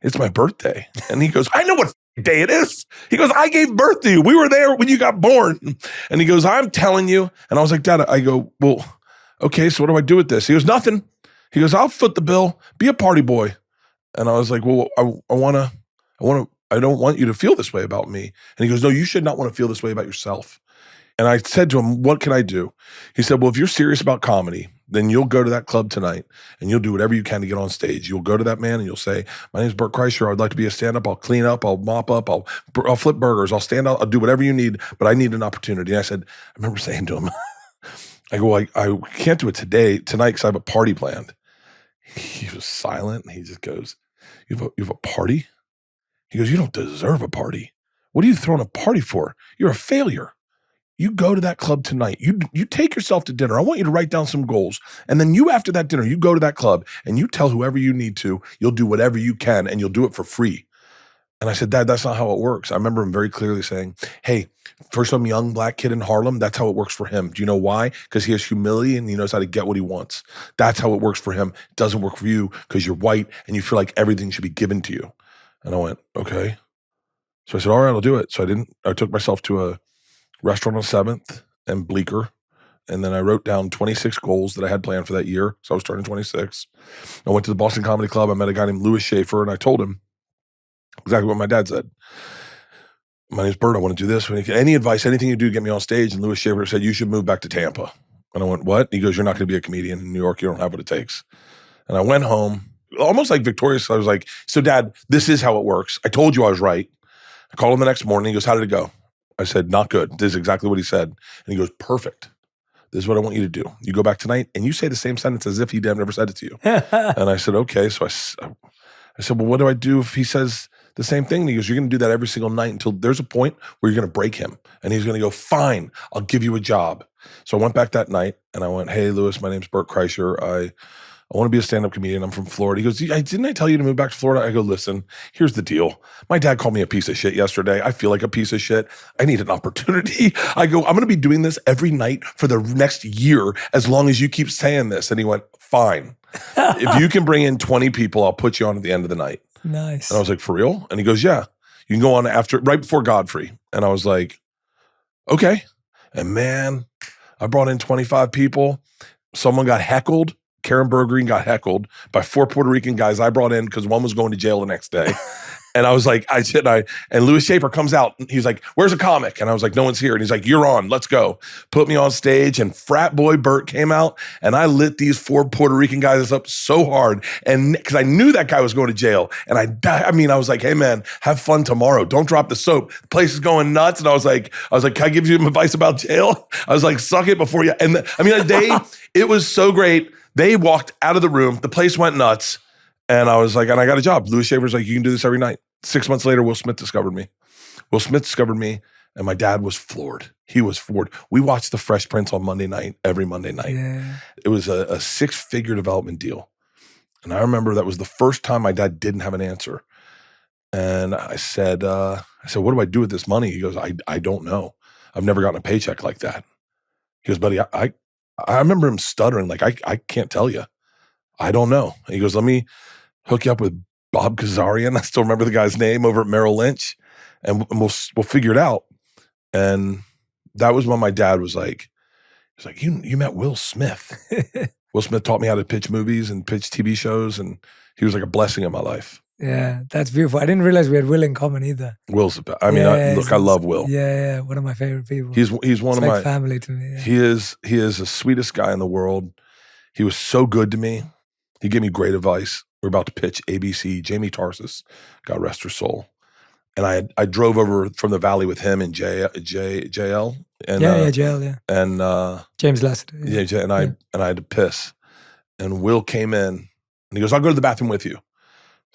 "It's my birthday." And he goes, "I know what day it is." He goes, "I gave birth to you. We were there when you got born." And he goes, "I'm telling you." And I was like, "Dad," I go, "Well, okay, so what do I do with this?" He goes, "Nothing." He goes, "I'll foot the bill. Be a party boy." And I was like, "Well, I don't want you to feel this way about me." And he goes, "No, you should not want to feel this way about yourself." And I said to him, "What can I do?" He said, "Well, if you're serious about comedy, then you'll go to that club tonight and you'll do whatever you can to get on stage. You'll go to that man and you'll say, 'My name's Bert Kreischer. I'd like to be a stand-up. I'll clean up. I'll mop up. I'll flip burgers. I'll stand out. I'll do whatever you need, but I need an opportunity.'" And I said, I remember saying to him, I go, I can't do it tonight because I have a party planned." He was silent and he just goes, you have a party?" He goes, "You don't deserve a party. What are you throwing a party for? You're a failure. You go to that club tonight. You take yourself to dinner. I want you to write down some goals. And then you, after that dinner, you go to that club and you tell whoever you need to, you'll do whatever you can and you'll do it for free." And I said, "Dad, that's not how it works." I remember him very clearly saying, "Hey, for some young black kid in Harlem, that's how it works for him. Do you know why? Because he has humility and he knows how to get what he wants. That's how it works for him. It doesn't work for you because you're white and you feel like everything should be given to you." And I went, "Okay." So I said, "All right, I'll do it." So I took myself to a restaurant on 7th and Bleecker. And then I wrote down 26 goals that I had planned for that year. So I was turning 26. I went to the Boston Comedy Club. I met a guy named Louis Schaefer and I told him exactly what my dad said. "My name's Bert. I want to do this. Any advice, anything you do, get me on stage." And Louis Schaefer said, "You should move back to Tampa." And I went, "What?" He goes, "You're not going to be a comedian in New York. You don't have what it takes." And I went home, almost like victorious. I was like, "So Dad, this is how it works. I told you I was right." I called him the next morning. He goes, "How did it go?" I said, "Not good." This is exactly what he said. And he goes, "Perfect. This is what I want you to do. You go back tonight and you say the same sentence as if he never said it to you." And I said, "Okay." So I said, "Well, what do I do if he says the same thing?" And he goes, "You're going to do that every single night until there's a point where you're going to break him." And he's going to go, "Fine, I'll give you a job." So I went back that night and I went, "Hey, Louis, my name's Bert Kreischer. I want to be a stand-up comedian. I'm from Florida." He goes, "Didn't I tell you to move back to Florida?" I go, "Listen, here's the deal. My dad called me a piece of shit yesterday. I feel like a piece of shit. I need an opportunity." I go, "I'm going to be doing this every night for the next year as long as you keep saying this." And he went, "Fine. If you can bring in 20 people, I'll put you on at the end of the night." Nice. And I was like, "For real?" And he goes, "Yeah. You can go on right before Godfrey." And I was like, "Okay." And man, I brought in 25 people. Someone got heckled. Karen Bergreen got heckled by 4 Puerto Rican guys I brought in because one was going to jail the next day. And I was like, and Louis Schaefer comes out and he's like, "Where's a comic?" And I was like, "No one's here." And he's like, "You're on, let's go." Put me on stage and frat boy Bert came out and I lit these 4 Puerto Rican guys up so hard. And because I knew that guy was going to jail. And I was like, "Hey man, have fun tomorrow. Don't drop the soap. The place is going nuts." And I was like, "Can I give you some advice about jail?" I was like, "Suck it before you." And the day, it was so great They walked out of the room. The place went nuts. And I was like, and I got a job. Louis Shaver's like, you can do this every night. 6 months later, Will Smith discovered me. And my dad was floored. He was floored. We watched The Fresh Prince on Monday night, every Monday night. Yeah. It was a 6-figure development deal. And I remember that was the first time my dad didn't have an answer. And I said, what do I do with this money? He goes, I don't know. I've never gotten a paycheck like that. He goes, buddy, I remember him stuttering, like, I can't tell you. I don't know. He goes, let me hook you up with Bob Kazarian. I still remember the guy's name, over at Merrill Lynch, and we'll figure it out. And that was when my dad was like, he's like, you met Will Smith. Will Smith taught me how to pitch movies and pitch TV shows, and he was like a blessing in my life. Yeah, that's beautiful. I didn't realize we had Will in common either. Will's the best. I mean, I love Will. Yeah, one of my favorite people. He's one of like my family to me. Yeah. He is the sweetest guy in the world. He was so good to me. He gave me great advice. We're about to pitch ABC. Jamie Tarsis, God rest her soul. And I drove over from the Valley with him and JL. And, JL, yeah. And James Lassiter. Yeah, and I had to piss. And Will came in and he goes, I'll go to the bathroom with you.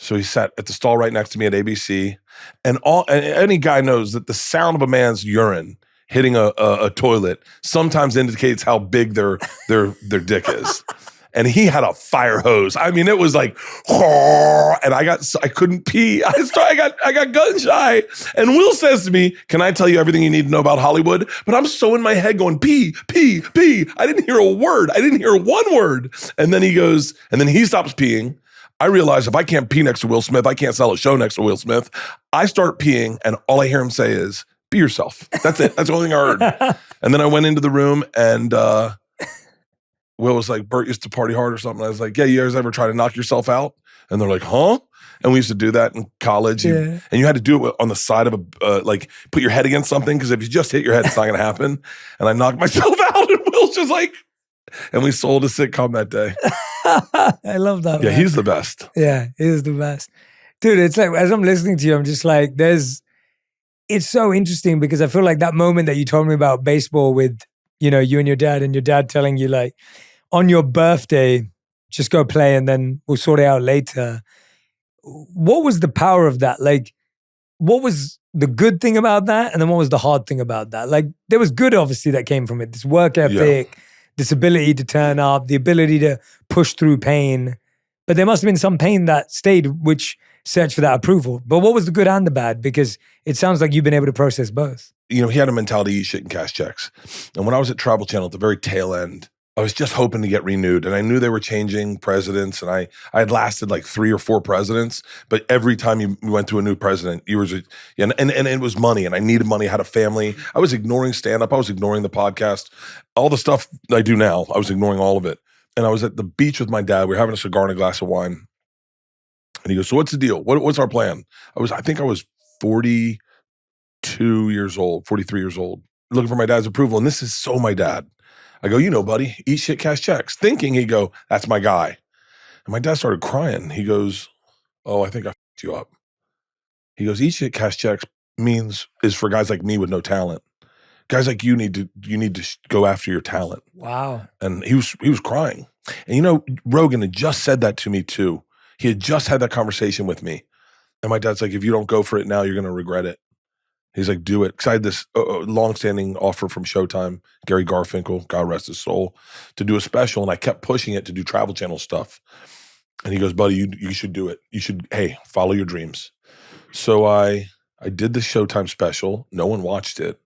So he sat at the stall right next to me at ABC. And any guy knows that the sound of a man's urine hitting a toilet sometimes indicates how big their dick is. And he had a fire hose. I mean, it was like, and I couldn't pee. I got gun shy. And Will says to me, can I tell you everything you need to know about Hollywood? But I'm so in my head going, pee, pee, pee. I didn't hear a word. I didn't hear one word. And then he goes, and then he stops peeing. I realize if I can't pee next to Will Smith, I can't sell a show next to Will Smith. I start peeing, and all I hear him say is, be yourself. That's it. That's the only thing I heard. And then I went into the room, and Will was like, Bert used to party hard or something. I was like, yeah, you guys ever try to knock yourself out? And they're like, huh? And we used to do that in college. And you had to do it on the side of like put your head against something, because if you just hit your head, it's not going to happen. And I knocked myself out, and Will's just like, and we sold a sitcom that day. I love that. Yeah, man. he's the best. Yeah, he's the best. Dude, it's like, as I'm listening to you, I'm just like, it's so interesting, because I feel like that moment that you told me about baseball with, you and your dad telling you, like, on your birthday, just go play and then we'll sort it out later. What was the power of that? Like, what was the good thing about that? And then what was the hard thing about that? Like, there was good, obviously, that came from it. This work ethic, this ability to turn up, the ability to push through pain. But there must have been some pain that stayed, which searched for that approval. But what was the good and the bad? Because it sounds like you've been able to process both. He had a mentality, eat shit and cash checks. And when I was at Travel Channel at the very tail end, I was just hoping to get renewed. And I knew they were changing presidents. And I had lasted like 3 or 4 presidents. But every time you went to a new president, and it was money. And I needed money. I had a family. I was ignoring stand-up. I was ignoring the podcast. All the stuff I do now, I was ignoring all of it. And I was at the beach with my dad. We were having a cigar and a glass of wine. And he goes, so what's the deal? What's our plan? I think I was 42 years old, 43 years old, looking for my dad's approval. And this is so my dad. I go, buddy, eat shit, cash checks. Thinking he'd go, that's my guy. And my dad started crying. He goes, oh, I think I fucked you up. He goes, eat shit, cash checks is for guys like me with no talent. Guys like you need to go after your talent. Wow. And he was crying. And Rogan had just said that to me too. He had just had that conversation with me. And my dad's like, if you don't go for it now, you're going to regret it. He's like, do it. Because I had this long-standing offer from Showtime, Gary Garfinkel, God rest his soul, to do a special. And I kept pushing it to do Travel Channel stuff. And he goes, buddy, you should do it. You should, follow your dreams. So I did the Showtime special. No one watched it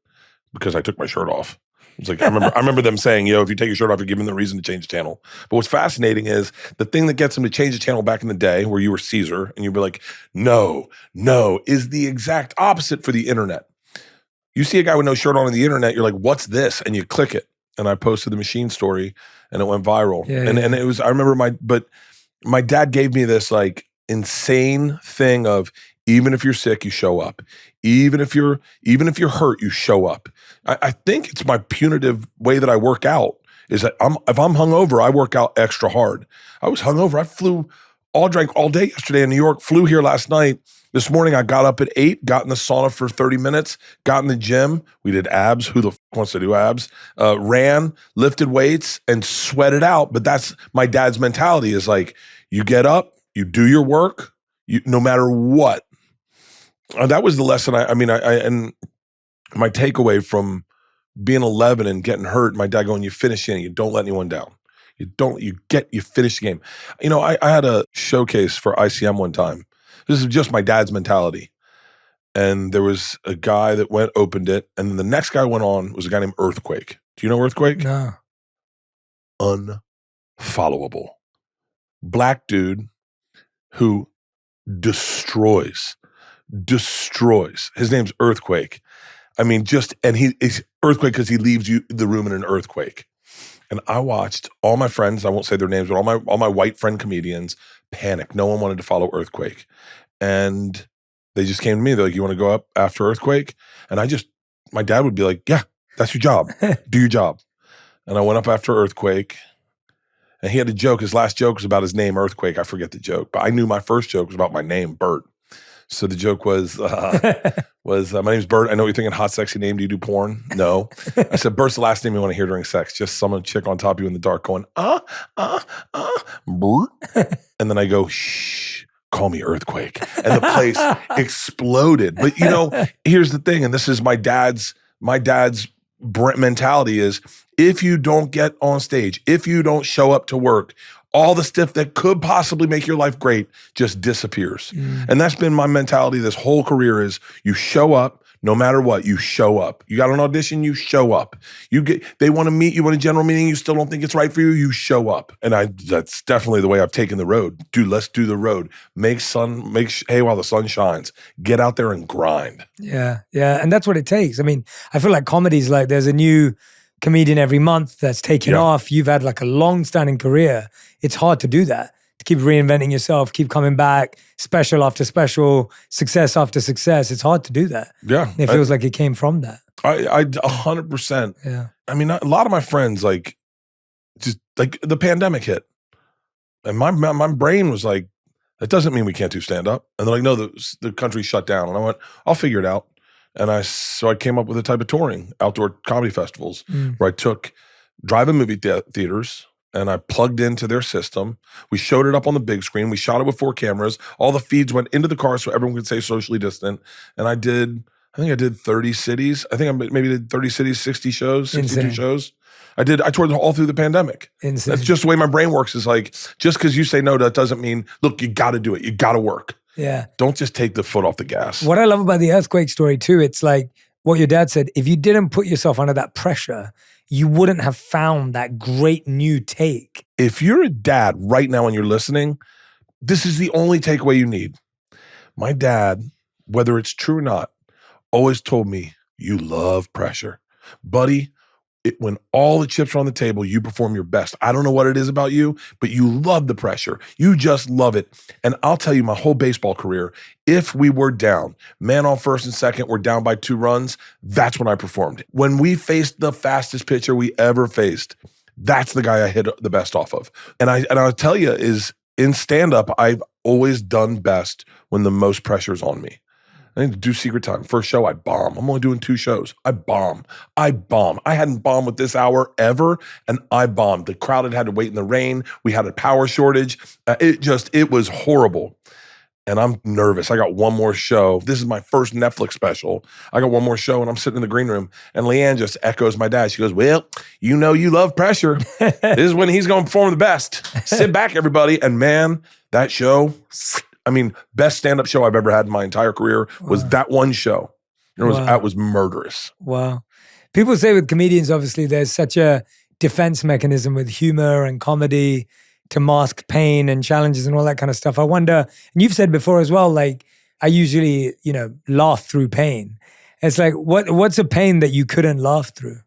because I took my shirt off. It's like, I remember them saying, if you take your shirt off, you're giving them the reason to change the channel. But what's fascinating is the thing that gets them to change the channel back in the day, where you were Caesar and you'd be like, no, is the exact opposite for the internet. You see a guy with no shirt on the internet, you're like, what's this? And you click it. And I posted the machine story and it went viral. And it was, I remember my dad gave me this like insane thing of, even if you're sick, you show up. Even if you're hurt, you show up. I think it's my punitive way that I work out is that if I'm hungover, I work out extra hard. I was hungover. I flew all drank all day yesterday in New York, flew here last night. This morning, I got up at 8, got in the sauna for 30 minutes, got in the gym. We did abs. Who the f wants to do abs? Ran, lifted weights, and sweated out. But that's my dad's mentality is like, you get up, you do your work, no matter what. That was the lesson. And my takeaway from being 11 and getting hurt, my dad going, you finish in, you don't let anyone down. You finish the game. You know, I had a showcase for ICM one time. This is just my dad's mentality. And there was a guy that opened it, and then the next guy went on was a guy named Earthquake. Do you know Earthquake? No. Unfollowable. Black dude who destroys. His name's Earthquake. I mean, he's Earthquake because he leaves the room in an earthquake. And I watched all my friends, I won't say their names, but all my white friend comedians panic. No one wanted to follow Earthquake. And they just came to me. They're like, you want to go up after Earthquake? And my dad would be like, yeah, that's your job. Do your job. And I went up after Earthquake. And he had a joke. His last joke was about his name, Earthquake. I forget the joke. But I knew my first joke was about my name, Bert. So the joke was, my name's Bert. I know you're thinking hot, sexy name. Do you do porn? No. I said, Bert's the last name you want to hear during sex. Just some chick on top of you in the dark going, Bert. And then I go, shh, call me Earthquake. And the place exploded. But you know, here's the thing, and this is my dad's mentality is, if you don't get on stage, if you don't show up to work, all the stuff that could possibly make your life great just disappears. And that's been my mentality this whole career is you show up, no matter what, you show up. You got an audition, you show up. They want to meet you in a general meeting, you still don't think it's right for you, you show up. And that's definitely the way I've taken the road. Dude, let's do the road. Make hay while the sun shines. Get out there and grind. Yeah. And that's what it takes. I mean, I feel like comedy's like there's a new comedian every month that's taken off. You've had like a long-standing career. It's hard to do that, to keep reinventing yourself, keep coming back, special after special, success after success. It's hard to do that. Yeah. It feels like it came from that. I 100%. Yeah. I mean, a lot of my friends, like, just like the pandemic hit. And my brain was like, that doesn't mean we can't do stand-up. And they're like, no, the country shut down. And I went, I'll figure it out. And so I came up with a type of touring, outdoor comedy festivals, where I took drive-in movie theaters and I plugged into their system. We showed it up on the big screen. We shot it with 4 cameras. All the feeds went into the car so everyone could stay socially distant. And I think I did 30 cities. I think I maybe did 30 cities, 60 shows, 62 shows. I toured all through the pandemic. Insane. That's just the way my brain works. Is like, just because you say no, that doesn't mean, look, you got to do it. You got to work. Yeah. Don't just take the foot off the gas. What I love about the earthquake story too, it's like what your dad said, if you didn't put yourself under that pressure, you wouldn't have found that great new take. If you're a dad right now and you're listening, this is the only takeaway you need. My dad, whether it's true or not, always told me, you love pressure. Buddy, when all the chips are on the table, you perform your best. I don't know what it is about you, but you love the pressure. You just love it. And I'll tell you, my whole baseball career, if we were down, man on first and second, we're down by 2 runs, that's when I performed. When we faced the fastest pitcher we ever faced, that's the guy I hit the best off of. And I'll tell you is, in stand-up, I've always done best when the most pressure's on me. I need to do Secret Time. First show, I bomb. I'm only doing 2 shows. I bomb. I hadn't bombed with this hour ever, and I bombed. The crowd had to wait in the rain. We had a power shortage. It was horrible. And I'm nervous. I got one more show. This is my first Netflix special. I got one more show, and I'm sitting in the green room, and Leanne just echoes my dad. She goes, well, you know you love pressure. This is when he's going to perform the best. Sit back, everybody. And man, that show... I mean, best stand-up show I've ever had in my entire career was that one show. That was murderous. Wow. People say with comedians, obviously, there's such a defense mechanism with humor and comedy to mask pain and challenges and all that kind of stuff. I wonder, and you've said before as well, like, I usually, laugh through pain. It's like, what's a pain that you couldn't laugh through?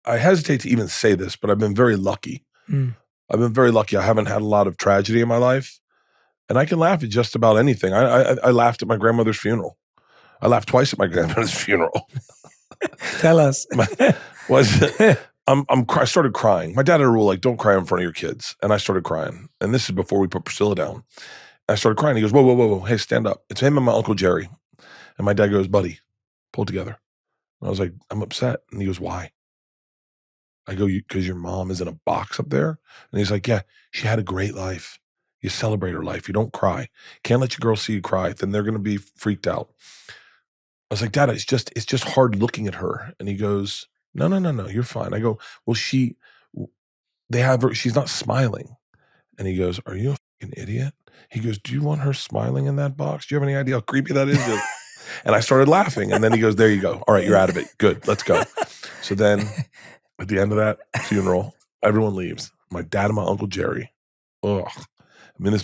I hesitate to even say this, but I've been very lucky. I've been very lucky. I haven't had a lot of tragedy in my life. And I can laugh at just about anything. I laughed at my grandmother's funeral. I laughed twice at my grandmother's funeral. Tell us. I started crying. My dad had a rule like, don't cry in front of your kids. And I started crying. And this is before we put Priscilla down. I started crying. He goes, whoa. Hey, stand up. It's him and my Uncle Jerry. And my dad goes, buddy, pull it together. And I was like, I'm upset. And he goes, why? I go, because your mom is in a box up there? And he's like, yeah, she had a great life. You celebrate her life. You don't cry. Can't let your girls see you cry. Then they're going to be freaked out. I was like, Dad, it's just hard looking at her. And he goes, no, you're fine. I go, well, she's not smiling. And he goes, are you a fucking idiot? He goes, do you want her smiling in that box? Do you have any idea how creepy that is? And I started laughing. And then he goes, there you go. All right, you're out of it. Good, let's go. So then at the end of that funeral, everyone leaves. My dad and my Uncle Jerry. Ugh. I mean,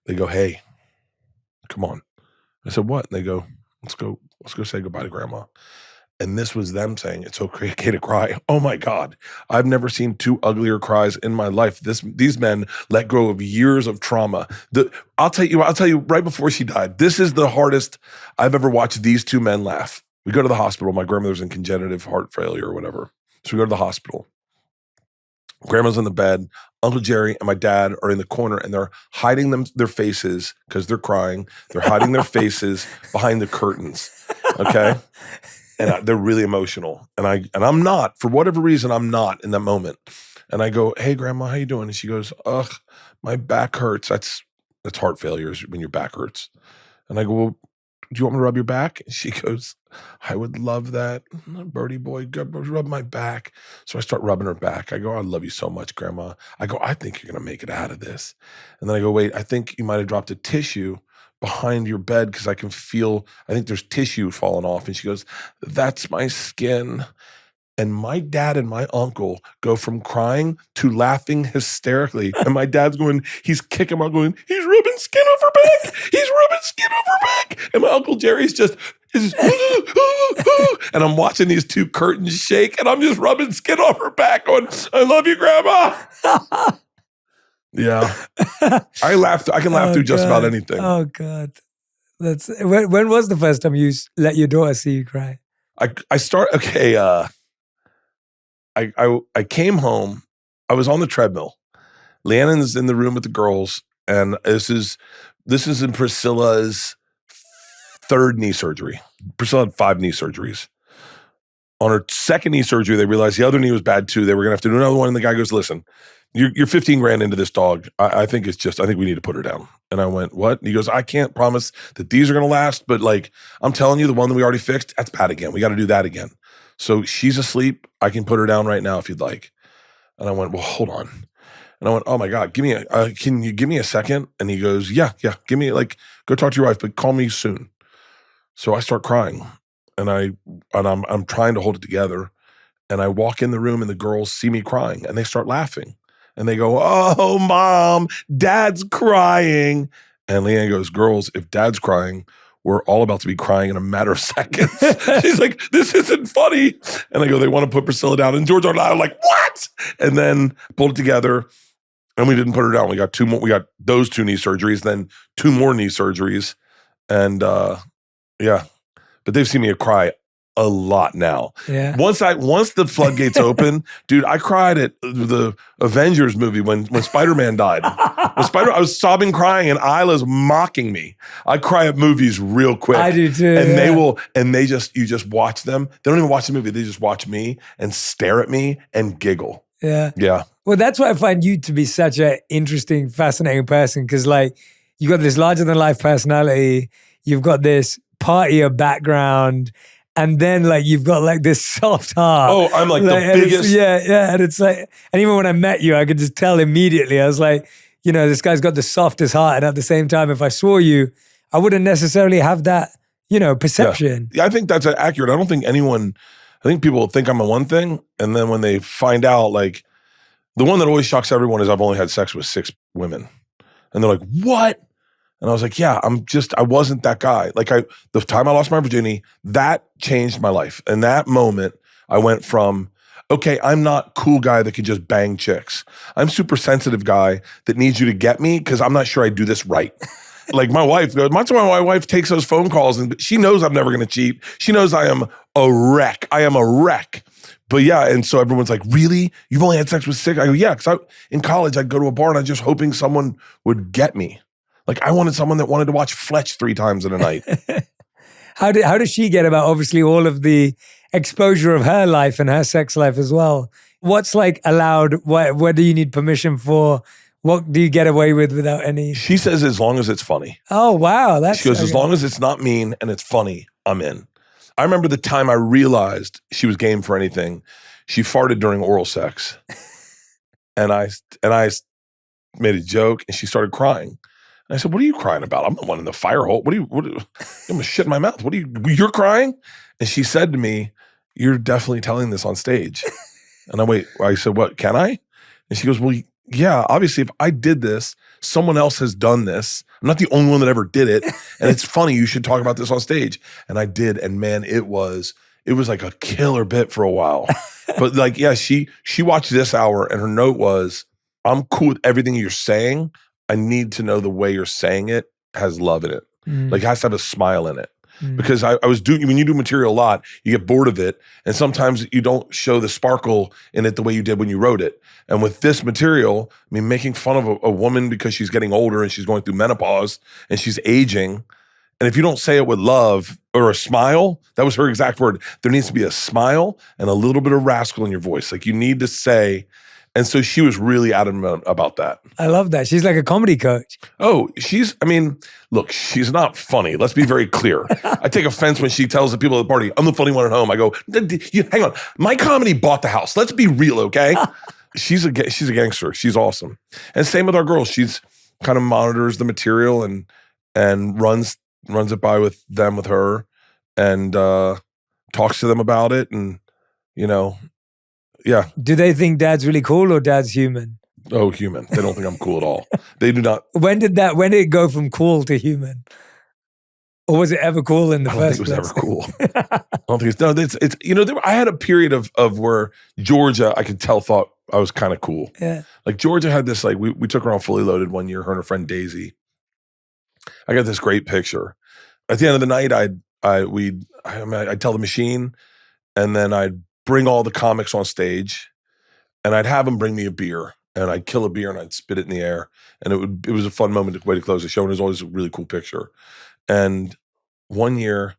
they go, hey, come on. I said, what? And they go, let's go say goodbye to Grandma. And this was them saying, it's okay to cry. Oh my God. I've never seen two uglier cries in my life. These men let go of years of trauma. I'll tell you right before she died, this is the hardest I've ever watched these two men laugh. We go to the hospital. My grandmother's in congenital heart failure or whatever. So we go to the hospital. Grandma's in the bed. Uncle Jerry and my dad are in the corner and they're hiding their faces because they're crying. They're hiding their faces behind the curtains. Okay. And they're really emotional. And I'm not, for whatever reason, I'm not in that moment. And I go, hey, Grandma, how you doing? And she goes, ugh, my back hurts. That's heart failure is when your back hurts. And I go, well, do you want me to rub your back? And she goes, I would love that. Birdie boy, rub my back. So I start rubbing her back. I go, I love you so much, Grandma. I go, I think you're going to make it out of this. And then I go, wait, I think you might have dropped a tissue behind your bed because I think there's tissue falling off. And she goes, that's my skin. And my dad and my uncle go from crying to laughing hysterically. And my dad's going, he's kicking my going, he's rubbing skin off her back. He's rubbing skin off her back. And my Uncle Jerry's just, and I'm watching these two curtains shake and I'm just rubbing skin off her back going, I love you, Grandma. Yeah. I can laugh through just about anything. Oh God. When was the first time you let your daughter see you cry? I came home. I was on the treadmill. Leannon's in the room with the girls, and this is in Priscilla's third knee surgery. Priscilla had 5 knee surgeries. On her second knee surgery, they realized the other knee was bad too. They were gonna have to do another one, and the guy goes, "Listen, you're 15 grand into this dog. I think we need to put her down." And I went, "What?" And he goes, "I can't promise that these are gonna last, but like I'm telling you, the one that we already fixed, that's bad again. We got to do that again." So she's asleep. I can put her down right now if you'd like. And I went, well, hold on. And I went, oh my God, can you give me a second? And he goes, yeah, give me go talk to your wife, but call me soon. So I start crying and I'm trying to hold it together. And I walk in the room and the girls see me crying and they start laughing. And they go, oh, Mom, Dad's crying. And Leanne goes, girls, if Dad's crying, we're all about to be crying in a matter of seconds. She's like, this isn't funny. And I go, they want to put Priscilla down. And George and I are like, what? And then pulled it together and we didn't put her down. We got 2 more. We got those 2 knee surgeries, then 2 more knee surgeries. And yeah, but they've seen me cry a lot now. Yeah. Once the floodgates open, dude, I cried at the Avengers movie when Spider-Man died. I was sobbing, crying, and Isla's mocking me. I cry at movies real quick. I do too. And you just watch them. They don't even watch the movie. They just watch me and stare at me and giggle. Yeah. Yeah. Well, that's why I find you to be such an interesting, fascinating person because like you got this larger than life personality. You've got this partier background. And then like you've got like this soft heart. Oh, I'm like the biggest. Yeah. And it's like, and even when I met you, I could just tell immediately. I was like, this guy's got the softest heart. And at the same time, if I saw you, I wouldn't necessarily have that, perception. Yeah, I think that's accurate. I think people think I'm a one thing. And then when they find out, like the one that always shocks everyone is I've only had sex with 6 women. And they're like, what? And I was like, yeah, I wasn't that guy. Like the time I lost my virginity, that changed my life. And that moment I went from, okay, I'm not cool guy that can just bang chicks. I'm super sensitive guy that needs you to get me because I'm not sure I do this right. Like my wife goes, that's why my wife takes those phone calls and she knows I'm never going to cheat. She knows I am a wreck. But yeah, and so everyone's like, really? You've only had sex with 6? I go, yeah, because in college, I'd go to a bar and I was just hoping someone would get me. Like I wanted someone that wanted to watch Fletch 3 times in a night. How does she get about obviously all of the exposure of her life and her sex life as well? What's like allowed? What do you need permission for? What do you get away with without any? She says as long as it's funny. Oh, wow. She goes, as long as it's not mean and it's funny, I'm in. I remember the time I realized she was game for anything. She farted during oral sex. and I made a joke and she started crying. And I said, what are you crying about? I'm the one in the fire hole. I'm gonna shit in my mouth. You're crying? And she said to me, you're definitely telling this on stage. And I said, what, can I? And she goes, well, yeah, obviously if I did this, someone else has done this. I'm not the only one that ever did it. And it's funny, you should talk about this on stage. And I did. And man, it was like a killer bit for a while. But like, yeah, she watched This Hour and her note was, I'm cool with everything you're saying. I need to know the way you're saying it has love in it. Like it has to have a smile in it. Because I was doing, when you do material a lot, you get bored of it. And sometimes you don't show the sparkle in it the way you did when you wrote it. And with this material, I mean, making fun of a woman because she's getting older and she's going through menopause and she's aging. And if you don't say it with love or a smile, that was her exact word. There needs to be a smile and a little bit of rascal in your voice. Like you need to say. And so she was really adamant about that. I love that. She's like a comedy coach. Oh, look, she's not funny. Let's be very clear. I take offense when she tells the people at the party, I'm the funny one at home. I go, hang on. My comedy bought the house. Let's be real, okay? She's a gangster. She's awesome. And same with our girls. She's kind of monitors the material and runs it by with her and talks to them about it. And, yeah. Do they think dad's really cool or dad's human? Oh, human. They don't think I'm cool at all. They do not. When did it go from cool to human? Or was it ever cool in the first place? I don't think it was ever cool. I don't think it's, I had a period of where Georgia, I could tell, thought I was kind of cool. Yeah. Like Georgia had this, like, we took her on Fully Loaded one year, her and her friend Daisy. I got this great picture. At the end of the night, I'd tell the machine, and then I'd bring all the comics on stage, and I'd have them bring me a beer, and I'd kill a beer and I'd spit it in the air, and it was a fun moment, way to close the show, and it was always a really cool picture. And one year,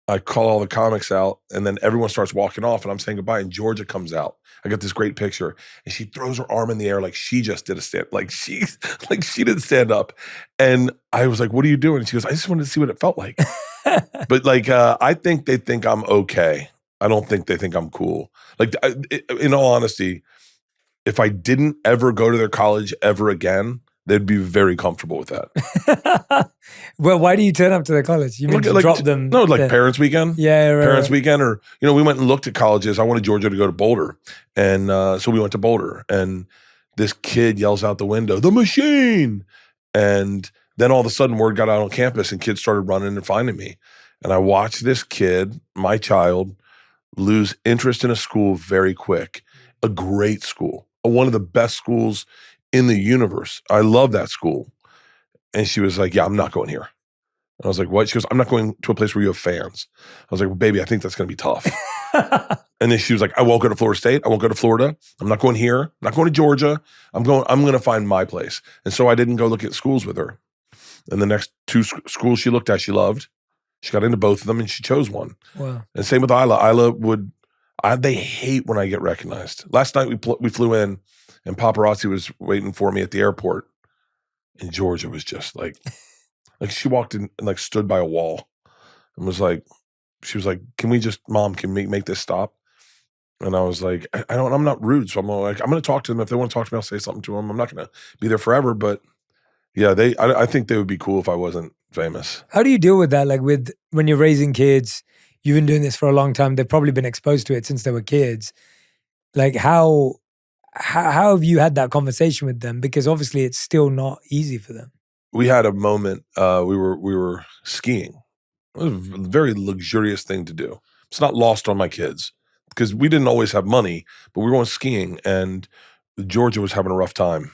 I call all the comics out, and then everyone starts walking off, and I'm saying goodbye, and Georgia comes out. I got this great picture, and she throws her arm in the air like she just did a stand, like she didn't stand up. And I was like, "What are you doing?" And she goes, "I just wanted to see what it felt like." But like, I think they think I'm okay. I don't think they think I'm cool. Like, in all honesty, if I didn't ever go to their college ever again, they'd be very comfortable with that. Well, why do you turn up to their college? You mean to drop them? No, like Parents Weekend. Yeah, right, Parents Weekend. Or, we went and looked at colleges. I wanted Georgia to go to Boulder. And so we went to Boulder. And this kid yells out the window, "The machine!" And then all of a sudden word got out on campus and kids started running and finding me. And I watched this kid, my child, lose interest in a school very quick. A great school. One of the best schools in the universe. I love that school. And she was like, "Yeah, I'm not going here." And I was like, "What?" She goes, "I'm not going to a place where you have fans." I was like, "Well, baby, I think that's going to be tough." And then she was like, "I won't go to Florida State. I won't go to Florida. I'm not going here. I'm not going to Georgia. I'm going to find my place." And so I didn't go look at schools with her. And the next 2 schools she looked at, she loved. She got into both of them and she chose one. Wow. And same with Isla. They hate when I get recognized. Last night we flew in and paparazzi was waiting for me at the airport. And Georgia was just like she walked in and like stood by a wall and she was like, "Mom, can we make this stop?" And I was like, I'm not rude. So I'm like, I'm going to talk to them. If they want to talk to me, I'll say something to them. I'm not going to be there forever. But yeah, I think they would be cool if I wasn't famous. How do you deal with that? Like when you're raising kids, you've been doing this for a long time. They've probably been exposed to it since they were kids. Like how have you had that conversation with them? Because obviously it's still not easy for them. We had a moment, we were skiing. It was a very luxurious thing to do. It's not lost on my kids because we didn't always have money, but we were going skiing and Georgia was having a rough time.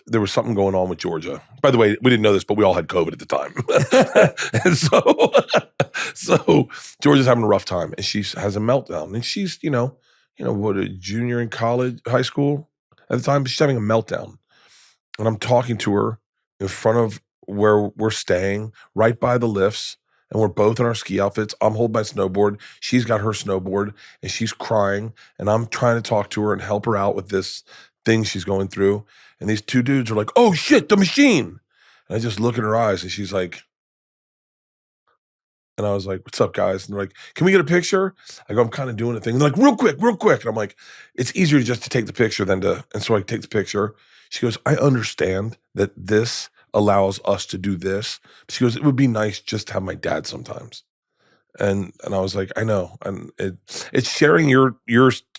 There was something going on with Georgia. By the way, we didn't know this, but we all had COVID at the time. And so Georgia's having a rough time and she has a meltdown and she's, a junior in college, high school at the time. She's having a meltdown. And I'm talking to her in front of where we're staying, right by the lifts. And we're both in our ski outfits. I'm holding my snowboard. She's got her snowboard and she's crying. And I'm trying to talk to her and help her out with this thing she's going through. And these two dudes are like, oh shit, the machine. And I just look in her eyes and she's like, and I was like, what's up, guys? And they're like, can we get a picture? I go, I'm kind of doing a thing. And they're like, real quick, real quick. And I'm like, it's easier just to take the picture than to, and so I take the picture. She goes, I understand that this allows us to do this. She goes, it would be nice just to have my dad sometimes. And I was like, I know. And it's sharing your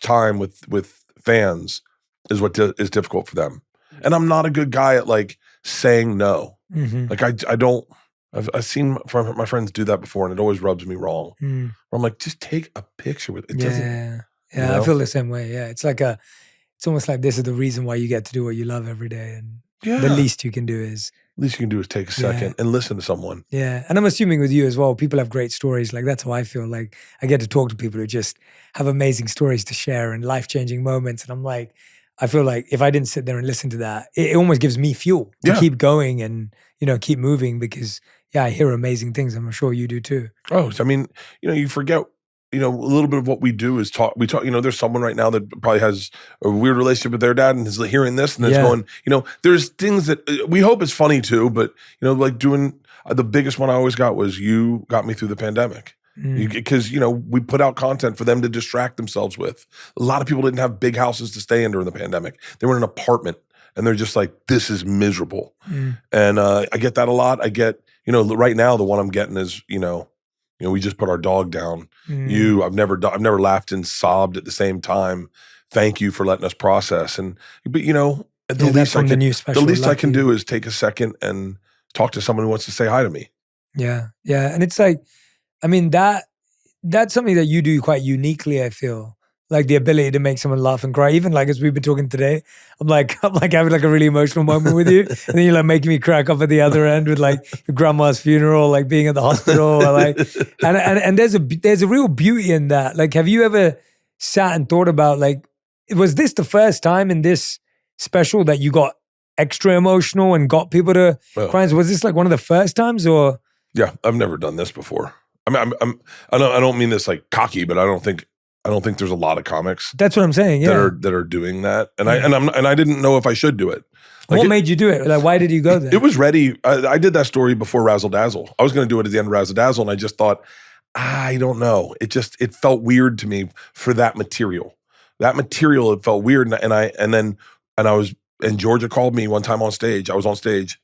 time with fans is what is difficult for them. And I'm not a good guy at like saying no. Mm-hmm. Like I don't, I've seen my friends do that before, and it always rubs me wrong. Where I'm like, just take a picture with it. Yeah, you know? I feel the same way. Yeah, it's almost like this is the reason why you get to do what you love every day, and the least you can do is take a second and listen to someone. Yeah, and I'm assuming with you as well, people have great stories. Like that's how I feel. Like I get to talk to people who just have amazing stories to share and life-changing moments, and I'm like, I feel like if I didn't sit there and listen to that, it almost gives me fuel to keep going and keep moving because. Yeah, I hear amazing things. I'm sure you do too. Oh, I mean, you forget, a little bit of what we do is talk. We talk, there's someone right now that probably has a weird relationship with their dad and is hearing this and is going, there's things that we hope is funny too, but, like doing the biggest one I always got was you got me through the pandemic. Because, we put out content for them to distract themselves with. A lot of people didn't have big houses to stay in during the pandemic. They were in an apartment and they're just like, this is miserable. And I get that a lot. I get, right now the one I'm getting is, we just put our dog down. I've never laughed and sobbed at the same time. Thank you for letting us process. But the least I can do is take a second and talk to someone who wants to say hi to me. Yeah. Yeah. And it's like, I mean, that's something that you do quite uniquely, I feel. Like the ability to make someone laugh and cry. Even like as we've been talking today, I'm like having like a really emotional moment with you. And then you're like making me crack up at the other end with like your grandma's funeral, like being at the hospital. Or like, and there's a real beauty in that. Like, have you ever sat and thought about like, was this the first time in this special that you got extra emotional and got people to cry? Was this like one of the first times or? Yeah, I've never done this before. I mean, I don't mean this like cocky, but I don't think there's a lot of comics. That's what I'm saying. Yeah, that are doing that, and I didn't know if I should do it. Like what made you do it? Like, why did you go there? It was ready. I did that story before Razzle Dazzle. I was going to do it at the end of Razzle Dazzle, and I just thought, I don't know. It felt weird to me for that material. It felt weird, and Georgia called me one time on stage. I was on stage,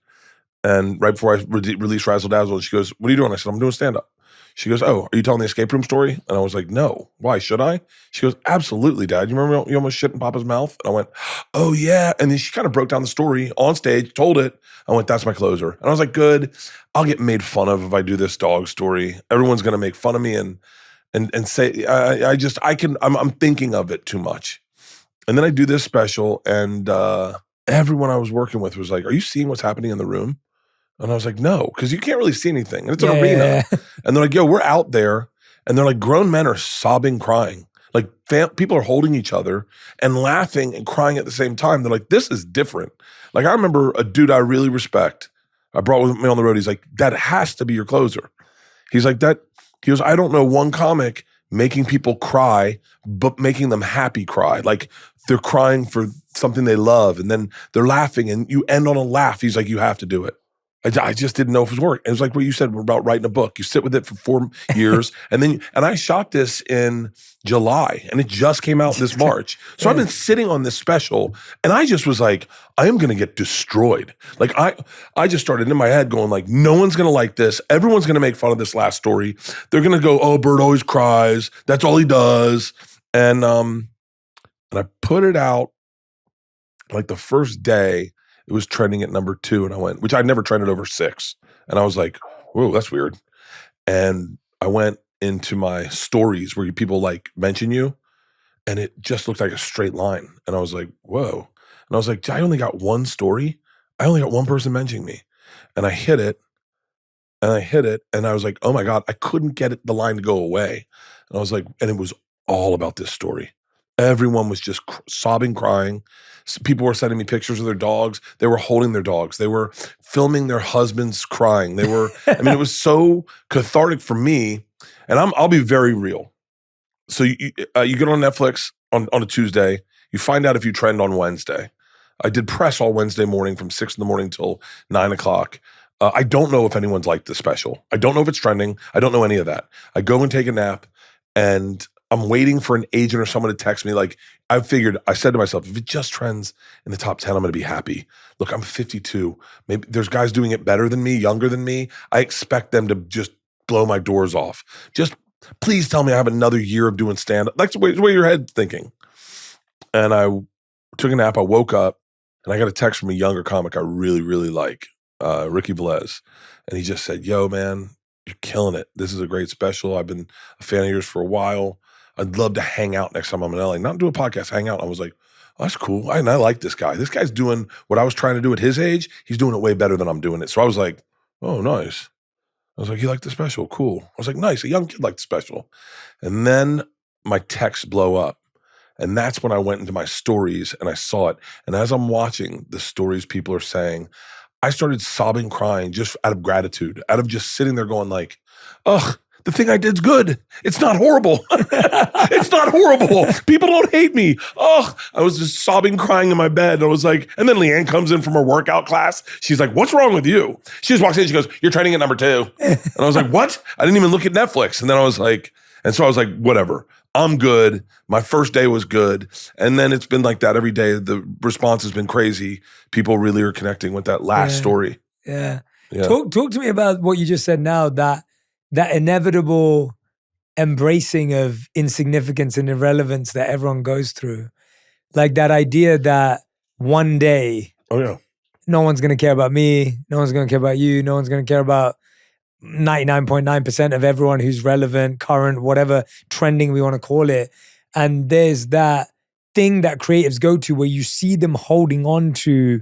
and right before I released Razzle Dazzle, she goes, "What are you doing?" I said, "I'm doing stand up." She goes, "Oh, are you telling the escape room story?" And I was like, "No. Why? Should I?" She goes, "Absolutely, Dad. You remember you almost shit in Papa's mouth?" And I went, "Oh, yeah." And then she kind of broke down the story on stage, told it. I went, "That's my closer." And I was like, "Good. I'll get made fun of if I do this dog story. Everyone's going to make fun of me and say, I'm thinking of it too much." And then I do this special, and everyone I was working with was like, "Are you seeing what's happening in the room?" And I was like, "No," because you can't really see anything. And it's an arena. Yeah. And they're like, "Yo, we're out there." And they're like, grown men are sobbing, crying. Like people are holding each other and laughing and crying at the same time. They're like, this is different. Like I remember a dude I really respect. I brought with me on the road. He's like, that has to be your closer. He's like that. He goes, I don't know one comic making people cry, but making them happy cry. Like they're crying for something they love and then they're laughing and you end on a laugh. He's like, you have to do it. I just didn't know if it was working. It was like what you said about writing a book. You sit with it for 4 years, and I shot this in July, and it just came out this March. So I've been sitting on this special, and I just was like, I am going to get destroyed. Like I just started in my head going like, no one's going to like this. Everyone's going to make fun of this last story. They're going to go, oh, Bert always cries. That's all he does. And I put it out like the first day. It was trending at number 2, and I went, which I'd never trended over 6. And I was like, whoa, that's weird. And I went into my stories where people like mention you, and it just looked like a straight line. And I was like, whoa. And I was like, I only got one story. I only got one person mentioning me. And I hit it, and I was like, oh my God, I couldn't get the line to go away. And I was like, and it was all about this story. Everyone was just sobbing, crying. People were sending me pictures of their dogs. They were holding their dogs. They were filming their husbands crying. They were, I mean, it was so cathartic for me. And I'll be very real. So you get on Netflix on a Tuesday. You find out if you trend on Wednesday. I did press all Wednesday morning from 6 in the morning till 9 o'clock. I don't know if anyone's liked the special. I don't know if it's trending. I don't know any of that. I go and take a nap, and I'm waiting for an agent or someone to text me. Like, I said to myself, if it just trends in the top 10, I'm going to be happy. Look, I'm 52. Maybe there's guys doing it better than me, younger than me. I expect them to just blow my doors off. Just please tell me I have another year of doing stand-up. That's the way your head's thinking. And I took a nap. I woke up, and I got a text from a younger comic I really, really like, Ricky Velez. And he just said, yo, man, you're killing it. This is a great special. I've been a fan of yours for a while. I'd love to hang out next time I'm in LA. Not do a podcast, hang out. I was like, oh, that's cool. And I like this guy. This guy's doing what I was trying to do at his age. He's doing it way better than I'm doing it. So I was like, oh, nice. I was like, you like the special? Cool. I was like, nice. A young kid liked the special. And then my texts blow up. And that's when I went into my stories and I saw it. And as I'm watching the stories people are saying, I started sobbing, crying just out of gratitude, out of just sitting there going like, ugh, the thing I did's good. It's not horrible. It's not horrible. People don't hate me. Oh, I was just sobbing, crying in my bed. And I was like, and then Leanne comes in from her workout class. She's like, what's wrong with you? She just walks in, she goes, you're training at number 2. And I was like, what? I didn't even look at Netflix. And then I was like, whatever. I'm good. My first day was good. And then it's been like that every day. The response has been crazy. People really are connecting with that last story. Yeah. Talk to me about what you just said now, that inevitable embracing of insignificance and irrelevance that everyone goes through. Like that idea that one day, no one's going to care about me. No one's going to care about you. No one's going to care about 99.9% of everyone who's relevant, current, whatever trending we want to call it. And there's that thing that creatives go to where you see them holding on to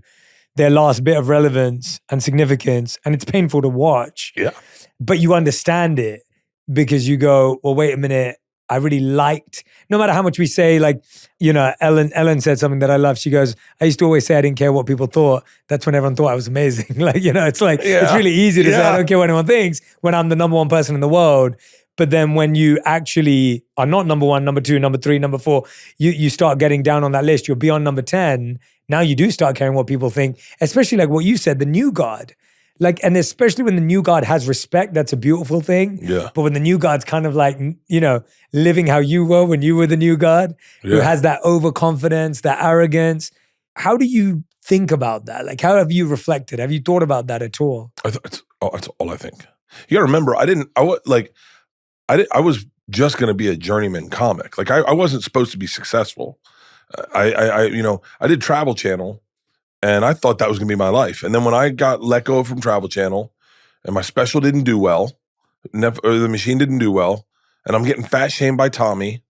their last bit of relevance and significance, and it's painful to watch. Yeah. But you understand it because you go, well, wait a minute. I really liked, no matter how much we say, like, you know, Ellen said something that I love. She goes, I used to always say I didn't care what people thought. That's when everyone thought I was amazing. Like, you know, it's like, it's really easy to say I don't care what anyone thinks when I'm the number one person in the world. But then when you actually are not number 1, number 2, number 3, number 4, you start getting down on that list. You're beyond number 10. Now you do start caring what people think, especially like what you said, the new guard. Like, and especially when the new guard has respect, that's a beautiful thing. Yeah. But when the new guard's kind of like, you know, living how you were when you were the new guard, who has that overconfidence, that arrogance, how do you think about that? Like, how have you reflected? Have you thought about that at all? That's all I think. You got to remember, I was just going to be a journeyman comic. Like, I wasn't supposed to be successful. I did Travel Channel. And I thought that was going to be my life. And then when I got let go from Travel Channel and my special didn't do well, the machine didn't do well, and I'm getting fat shamed by Tommy,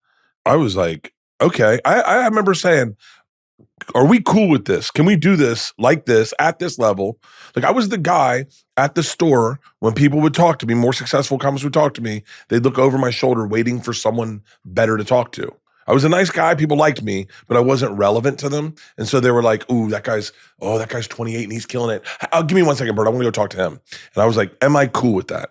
I was like, okay. I remember saying, are we cool with this? Can we do this like this at this level? Like, I was the guy at the store when people would talk to me, more successful comics would talk to me, they'd look over my shoulder waiting for someone better to talk to. I was a nice guy. People liked me, but I wasn't relevant to them. And so they were like, ooh, that guy's 28 and he's killing it. Give me 1 second, Bert. I want to go talk to him. And I was like, am I cool with that?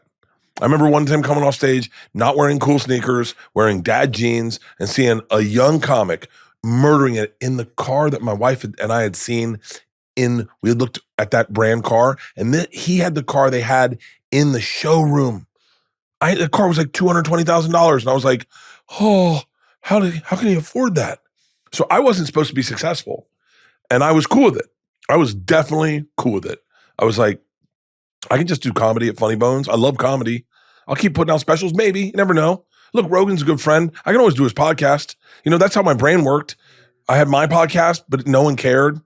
I remember one time coming off stage, not wearing cool sneakers, wearing dad jeans, and seeing a young comic murdering it in the car that my wife and I had seen we had looked at that brand car, and he had the car they had in the showroom. The car was like $220,000. And I was like, oh, how can he afford that? So I wasn't supposed to be successful. And I was cool with it. I was definitely cool with it. I was like, I can just do comedy at Funny Bones. I love comedy. I'll keep putting out specials, maybe. You never know. Look, Rogan's a good friend. I can always do his podcast. You know, that's how my brain worked. I had my podcast, but no one cared.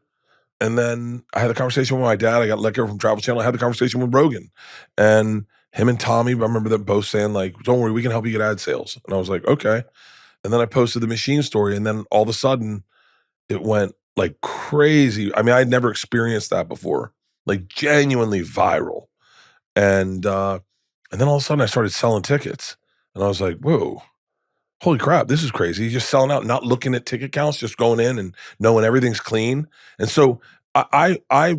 And then I had a conversation with my dad. I got let go from Travel Channel. I had the conversation with Rogan. And him and Tommy, I remember them both saying, like, don't worry, we can help you get ad sales. And I was like, okay. And then I posted the machine story, and then all of a sudden it went like crazy. I mean, I'd never experienced that before, like genuinely viral. And then all of a sudden I started selling tickets, and I was like, whoa, holy crap, this is crazy. Just selling out, not looking at ticket counts, just going in and knowing everything's clean. And so I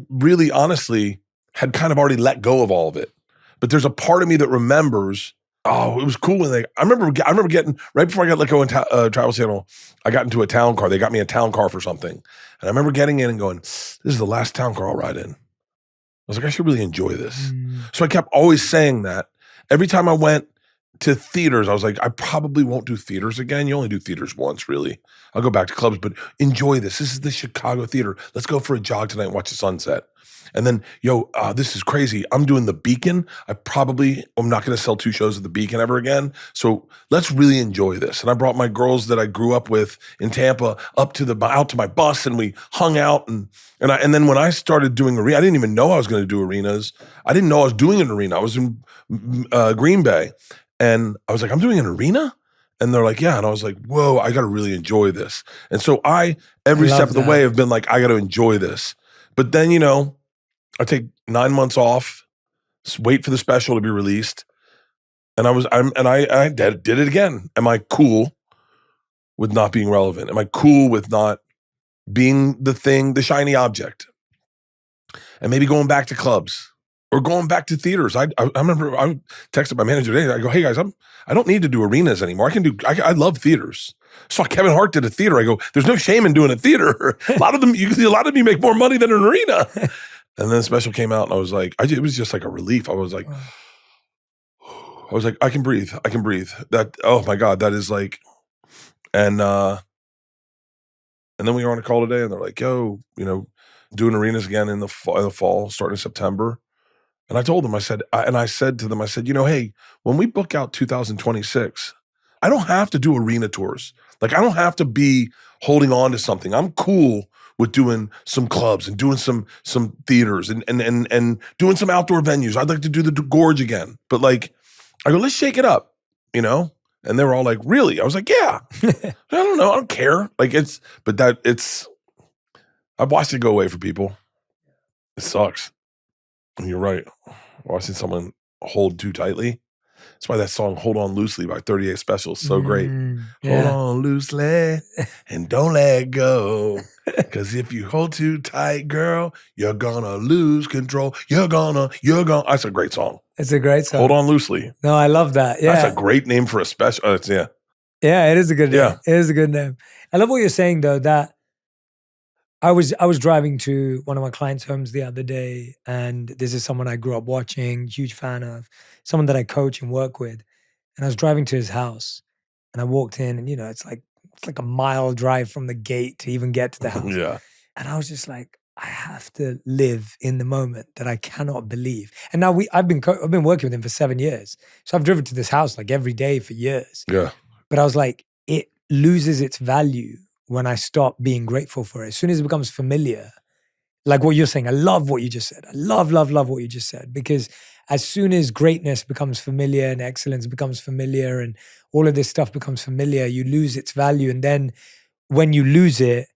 really honestly had kind of already let go of all of it. But there's a part of me that remembers, oh, it was cool when I remember getting, right before I got let go in Travel Channel, I got into a town car. They got me a town car for something. And I remember getting in and going, this is the last town car I'll ride in. I was like, I should really enjoy this. So I kept always saying that. Every time I went to theaters, I was like, I probably won't do theaters again. You only do theaters once, really. I'll go back to clubs, but enjoy this. This is the Chicago theater. Let's go for a jog tonight and watch the sunset. And then, this is crazy. I'm doing the Beacon. I'm not going to sell 2 shows at the Beacon ever again. So let's really enjoy this. And I brought my girls that I grew up with in Tampa out to my bus, and we hung out. And then when I started doing arena, I didn't even know I was going to do arenas. I didn't know I was doing an arena. I was in Green Bay, and I was like, I'm doing an arena? And they're like, yeah. And I was like, whoa, I got to really enjoy this. And so every step of the way have been like, I got to enjoy this. But then, I take 9 months off, wait for the special to be released, and I did it again. Am I cool with not being relevant? Am I cool with not being the shiny object? And maybe going back to clubs or going back to theaters. I remember I texted my manager today. I go, hey guys, I don't need to do arenas anymore. I love theaters. Saw Kevin Hart did a theater. I go, there's no shame in doing a theater. A lot of them you make more money than an arena. And then the special came out, and I was like, it was just like a relief. I was like, I can breathe. I can breathe. That, oh my God, that is like, and then we were on a call today, and they're like, yo, doing arenas again in the fall, starting in September. And I told them, I said to them, hey, when we book out 2026, I don't have to do arena tours. Like, I don't have to be holding on to something. I'm cool with doing some clubs and doing some theaters and doing some outdoor venues. I'd like to do the Gorge again. But like, I go, let's shake it up, And they were all like, really? I was like, yeah. I don't know. I don't care. Like I've watched it go away for people. It sucks. And you're right. Watching someone hold too tightly. That's why that song "Hold On Loosely" by 38 Special is so great. Yeah. Hold on loosely and don't let go. Because if you hold too tight, girl, you're gonna lose control. You're gonna. That's a great song. It's a great song. Hold On Loosely. No, I love that. Yeah. That's a great name for a special. Yeah. Yeah, it is a good name. Yeah. It is a good name. I love what you're saying though, that I was driving to one of my clients' homes the other day, and this is someone I grew up watching, huge fan of, someone that I coach and work with. And I was driving to his house, and I walked in, and it's like a mile drive from the gate to even get to the house. Yeah. And I was just like, I have to live in the moment that I cannot believe. And now I've been working with him for 7 years, so I've driven to this house like every day for years. Yeah. But I was like, it loses its value when I stop being grateful for it. As soon as it becomes familiar, like what you're saying, I love what you just said. I love what you just said, because as soon as greatness becomes familiar and excellence becomes familiar and all of this stuff becomes familiar, you lose its value. And then when you lose it,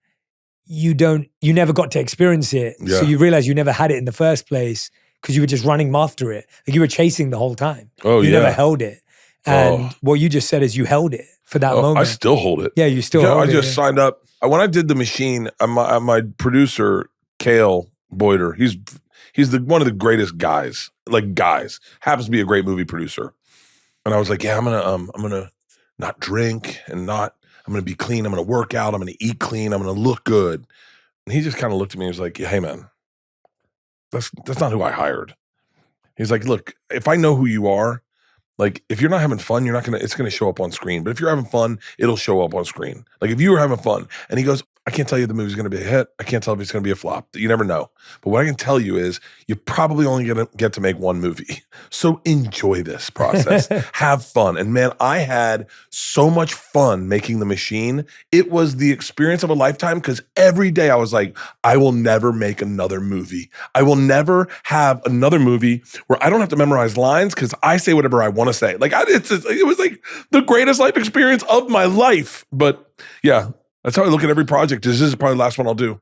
you never got to experience it. Yeah. So you realize you never had it in the first place because you were just running after it. Like you were chasing the whole time. Oh, you yeah. never held it. And what you just said is you held it for that moment. I still hold it. Yeah, you still hold it. I just signed up. When I did The Machine, my producer, Cale Boyder, he's one of the greatest guys. Happens to be a great movie producer. And I was like, yeah, I'm gonna not drink and I'm gonna be clean. I'm gonna work out. I'm gonna eat clean. I'm gonna look good. And he just kind of looked at me and was like, hey man, that's not who I hired. He's like, look, if I know who you are, like, if you're not having fun, it's going to show up on screen. But if you're having fun, it'll show up on screen. Like, if you were having fun, and he goes, I can't tell you the movie's going to be a hit. I can't tell if it's going to be a flop. You never know. But what I can tell you is you're probably only going to get to make one movie. So enjoy this process. Have fun. And man, I had so much fun making The Machine. It was the experience of a lifetime, because every day I was like, I will never make another movie. I will never have another movie where I don't have to memorize lines, because I say whatever I want to say. Like, it was like the greatest life experience of my life. But yeah, that's how I look at every project. This is probably the last one I'll do.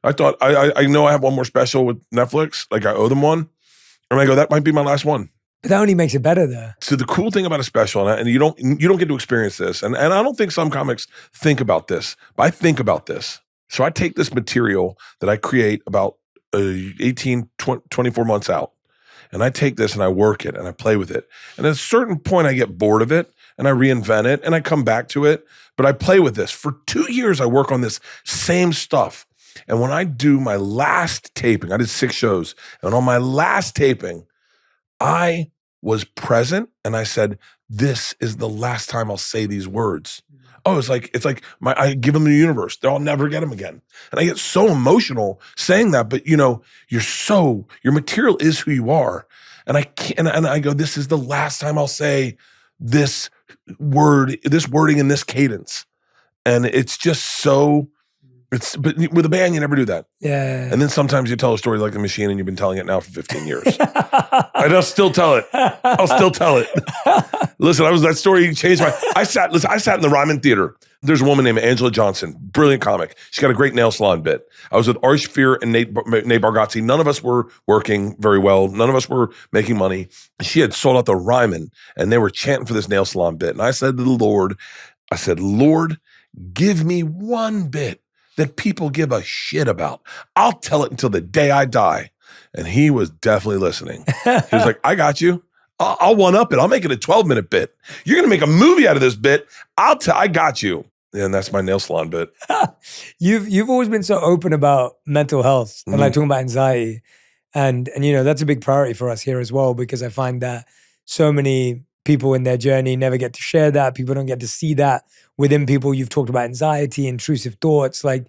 I thought, I know I have one more special with Netflix. Like, I owe them one. And I go, that might be my last one. But that only makes it better though. So the cool thing about a special, and you don't get to experience this, and I don't think some comics think about this, but I think about this. So I take this material that I create about 18, 24 months out, and I take this and I work it and I play with it. And at a certain point I get bored of it and I reinvent it and I come back to it, but I play with this. For 2 years I work on this same stuff. And when I do my last taping, I did 6 shows, and on my last taping, I was present and I said, this is the last time I'll say these words. Oh, it's like I give them to the universe. They'll never get them again. And I get so emotional saying that, but your material is who you are. And I go, this is the last time I'll say this wording in this cadence. And it's just so, but with a band, you never do that. Yeah. And then sometimes you tell a story like a machine and you've been telling it now for 15 years. I'll still tell it. Listen, that story changed I sat in the Ryman Theater. There's a woman named Angela Johnson, brilliant comic. She's got a great nail salon bit. I was with Ari Shafir and Nate Bargatze. None of us were working very well. None of us were making money. She had sold out the Ryman and they were chanting for this nail salon bit. And I said to the Lord, Lord, give me one bit that people give a shit about. I'll tell it until the day I die. And he was definitely listening. He was like, I got you. I'll one-up it. I'll make it a 12-minute bit. You're going to make a movie out of this bit. I got you. And that's my nail salon bit. You've always been so open about mental health and like talking about anxiety. And that's a big priority for us here as well, because I find that so many people in their journey never get to share that. People don't get to see that within people. You've talked about anxiety, intrusive thoughts. Like,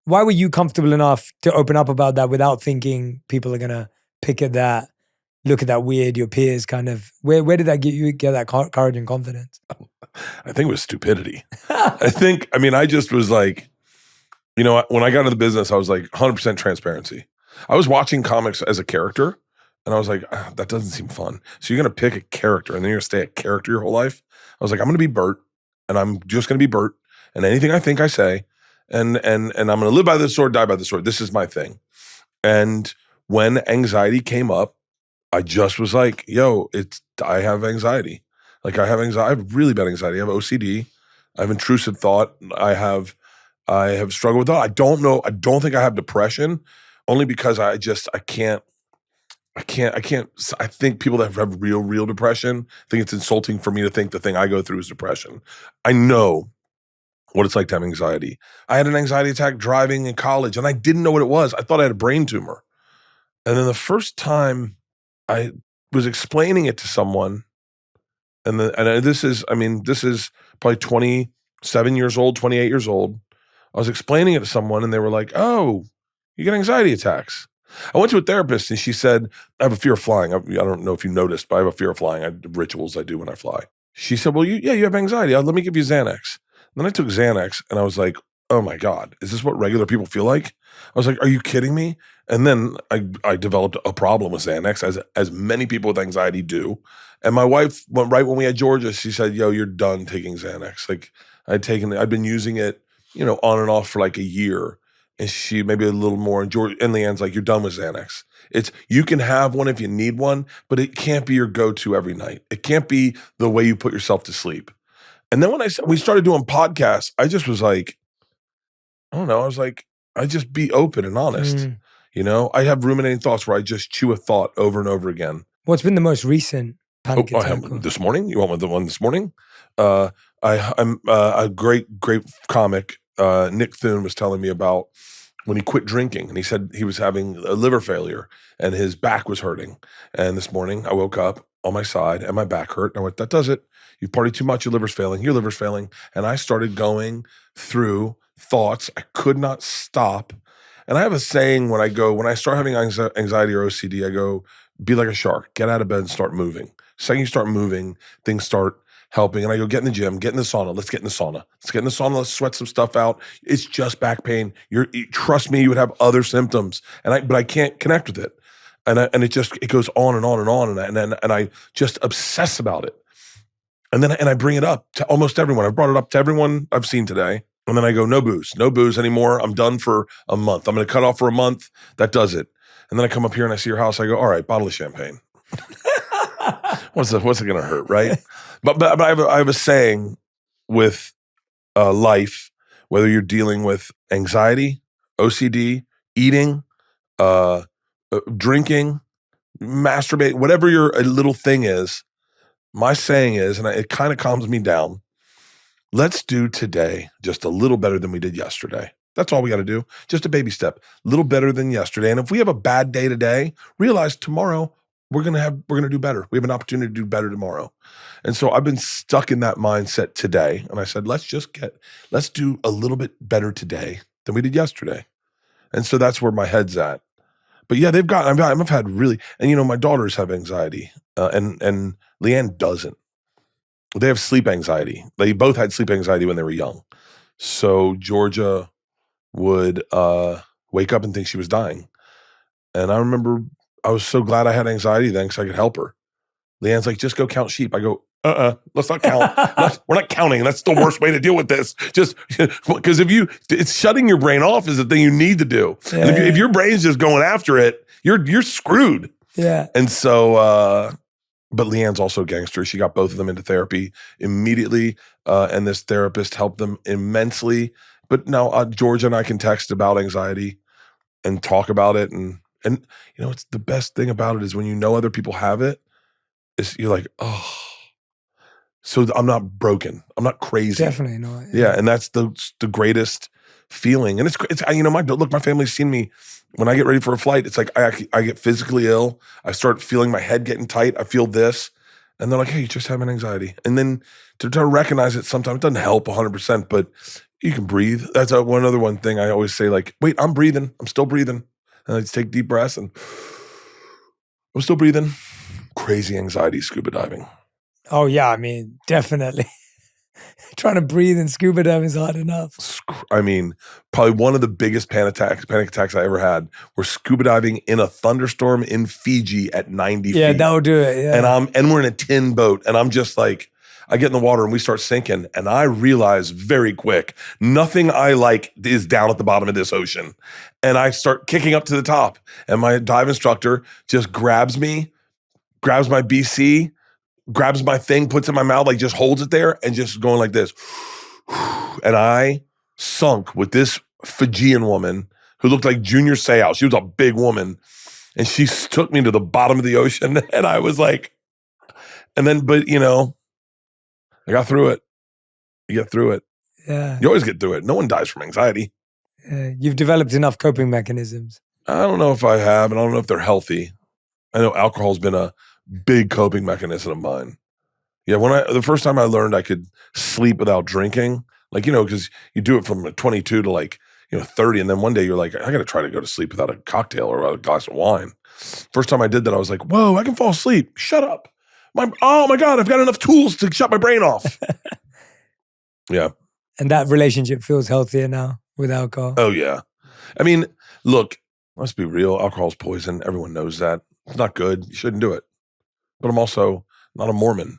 why were you comfortable enough to open up about that without thinking people are going to pick at that, look at that weird, your peers kind of, where did that get that courage and confidence? I think it was stupidity. I just was like, when I got into the business, I was like 100% transparency. I was watching comics as a character and I was like, that doesn't seem fun. So you're going to pick a character and then you're going to stay a character your whole life. I was like, I'm going to be Bert and I'm just going to be Bert, and anything I think I say, and I'm going to live by the sword, die by the sword. This is my thing. And when anxiety came up, I just was like, I have anxiety. Like I have really bad anxiety. I have OCD. I have intrusive thought. I have struggled with that. I don't know. I don't think I have depression, only because I think people that have real depression think it's insulting for me to think the thing I go through is depression. I know what it's like to have anxiety. I had an anxiety attack driving in college and I didn't know what it was. I thought I had a brain tumor. And then the first time I was explaining it to someone, this is probably 27 years old, 28 years old. I was explaining it to someone and they were like, oh, you get anxiety attacks. I went to a therapist and she said, I have a fear of flying. I don't know if you noticed, but I have a fear of flying. I have rituals I do when I fly. She said, well, you have anxiety. Let me give you Xanax. And then I took Xanax and I was like, oh my God, is this what regular people feel like? I was like, are you kidding me? And then I developed a problem with Xanax, as many people with anxiety do. And my wife, right when we had Georgia, she said, you're done taking Xanax. Like I'd been using it, on and off for like a year. And she, maybe a little more. And Leanne's like, you're done with Xanax. You can have one if you need one, but it can't be your go-to every night. It can't be the way you put yourself to sleep. And then when we started doing podcasts, I just was like, I don't know. I was like, I just be open and honest. I have ruminating thoughts where I just chew a thought over and over again. What's been the most recent panic attack? This morning? You want the one this morning? I'm a great comic. Nick Thune was telling me about when he quit drinking, and he said he was having a liver failure and his back was hurting. And this morning I woke up on my side and my back hurt. And I went, that does it. You party too much, your liver's failing. And I started going through thoughts. I could not stop. And I have a saying when I start having anxiety or OCD, I go, be like a shark, get out of bed and start moving. Second you start moving, things start helping. And I go, get in the gym, get in the sauna. Let's get in the sauna. Let's sweat some stuff out. It's just back pain. Trust me, you would have other symptoms. But I can't connect with it. And it goes on and on and on. And I just obsess about it. And then I bring it up to almost everyone. I've brought it up to everyone I've seen today. And then I go, no booze anymore. I'm done for a month. I'm going to cut off for a month. That does it. And then I come up here and I see your house. I go, all right, bottle of champagne. what's it going to hurt, right? but I have a saying with life, whether you're dealing with anxiety, OCD, eating, drinking, masturbate, whatever your little thing is, my saying is, and it kind of calms me down, let's do today just a little better than we did yesterday. That's all we got to do. Just a baby step, a little better than yesterday. And if we have a bad day today, realize tomorrow we're going to do better. We have an opportunity to do better tomorrow. And so I've been stuck in that mindset today. And I said, let's do a little bit better today than we did yesterday. And so that's where my head's at. But yeah, I've had really, and my daughters have anxiety, and Leanne doesn't. They have sleep anxiety. They both had sleep anxiety when they were young. So Georgia would wake up and think she was dying. And I remember I was so glad I had anxiety then because I could help her. Leanne's like, just go count sheep. I go, let's not count. We're not counting. That's the worst way to deal with this. Just because it's shutting your brain off is the thing you need to do. Yeah. And if your brain's just going after it, you're screwed. Yeah. And so, but Leanne's also a gangster. She got both of them into therapy immediately. And this therapist helped them immensely. But now Georgia and I can text about anxiety and talk about it. And it's the best thing about it is when you know other people have it, you're like, oh, so I'm not broken. I'm not crazy. Definitely not. Yeah, and that's the greatest feeling. And it's my family's seen me when I get ready for a flight. It's like I get physically ill. I start feeling my head getting tight. I feel this, and they're like, "Hey, you just have an anxiety." And then to try to recognize it, sometimes it doesn't help 100%, but you can breathe. That's one thing I always say. Like, wait, I'm breathing. I'm still breathing. And I just take deep breaths, and I'm still breathing. Crazy anxiety, scuba diving. Oh yeah, I mean, definitely. Trying to breathe in scuba diving is hard enough. I mean, probably one of the biggest panic attacks I ever had were scuba diving in a thunderstorm in Fiji at 90 feet. Yeah, that'll do it. Yeah. And we're in a tin boat, and I'm just like, I get in the water and we start sinking, and I realize very quick, nothing I like is down at the bottom of this ocean. And I start kicking up to the top, and my dive instructor just grabs my BC, grabs my thing, puts it in my mouth, like just holds it there and just going like this. And I sunk with this Fijian woman who looked like Junior Seau. She was a big woman. And she took me to the bottom of the ocean. And I was like, but I got through it. You get through it. Yeah. You always get through it. No one dies from anxiety. You've developed enough coping mechanisms. I don't know if I have, and I don't know if they're healthy. I know alcohol's been a big coping mechanism of mine. Yeah, the first time I learned I could sleep without drinking, because you do it from 22 to 30, and then one day you're like, I got to try to go to sleep without a cocktail or a glass of wine. First time I did that, I was like, whoa, I can fall asleep. Shut up. Oh my God, I've got enough tools to shut my brain off. Yeah. And that relationship feels healthier now with alcohol. Oh yeah. I mean, look, let's be real. Alcohol's poison. Everyone knows that. It's not good. You shouldn't do it. But I'm also not a Mormon.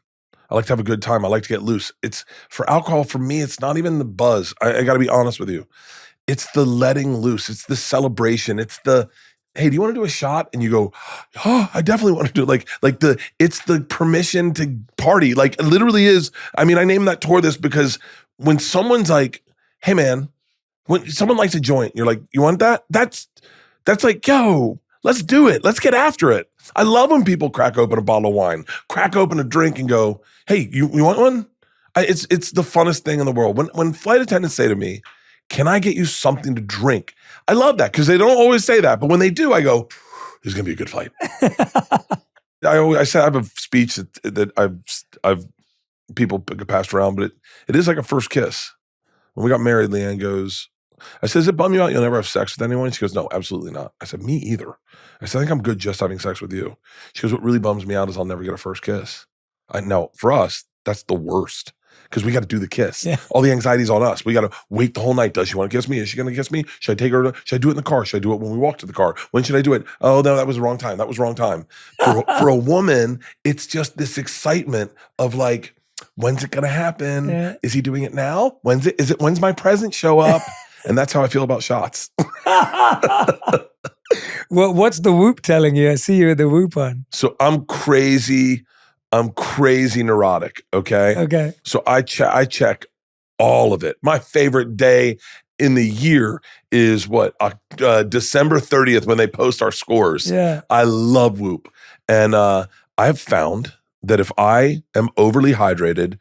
I like to have a good time. I like to get loose. It's for alcohol, for me, it's not even the buzz. I got to be honest with you. It's the letting loose. It's the celebration. It's the, hey, do you want to do a shot? And you go, oh, I definitely want to do it. It's the permission to party. It literally is. I mean, I named that tour this because when someone's like, hey man, when someone likes a joint, you're like, you want that? That's like, yo, let's do it. Let's get after it. I love when people crack open a bottle of wine, crack open a drink and go, hey, you want one? It's the funnest thing in the world. When flight attendants say to me, can I get you something to drink? I love that because they don't always say that. But when they do, I go, this is going to be a good flight. I have a speech that I've people passed around, but it is like a first kiss. When we got married, Leanne goes, I said, does it bum you out you'll never have sex with anyone? She goes, no, absolutely not. I said, me either. I said, I think I'm good just having sex with you. She goes, what really bums me out is I'll never get a first kiss. No, for us, that's the worst because we got to do the kiss. Yeah. All the anxiety's on us. We got to wait the whole night. Does she want to kiss me? Is she going to kiss me? Should I take her? Should I do it in the car? Should I do it when we walk to the car? When should I do it? Oh, no, that was the wrong time. That was the wrong time. For a woman, it's just this excitement of like, when's it going to happen? Yeah. Is he doing it now? When's my present show up? And that's how I feel about shots. Well, what's the Whoop telling you? I see you with the Whoop on. So I'm crazy I'm crazy neurotic. Okay. Okay. So I check all of it. My favorite day in the year is December 30th when they post our scores. Yeah. I love Whoop. And I have found that if I am overly hydrated,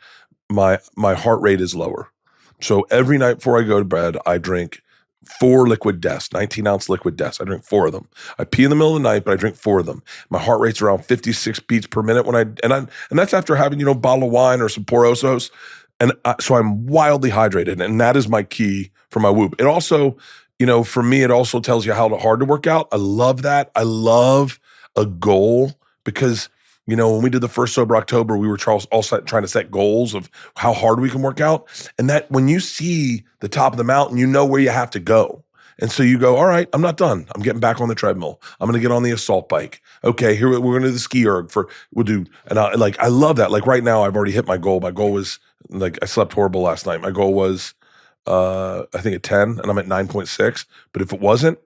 my heart rate is lower. So every night before I go to bed, I drink 4 liquid deaths, 19-ounce liquid deaths. I drink 4 of them. I pee in the middle of the night, but I drink 4 of them. My heart rate's around 56 beats per minute and that's after having, a bottle of wine or some Porosos. And so I'm wildly hydrated, and that is my key for my Whoop. It also, for me, it also tells you how hard to work out. I love that. I love a goal because, when we did the first Sober October, we were also trying to set goals of how hard we can work out. And that when you see the top of the mountain, you know where you have to go. And so you go, all right, I'm not done. I'm getting back on the treadmill. I'm going to get on the assault bike. Okay, here we're going to do the ski erg and I love that. Like right now, I've already hit my goal. My goal was I slept horrible last night. My goal was, I think at 10 and I'm at 9.6. But if it wasn't,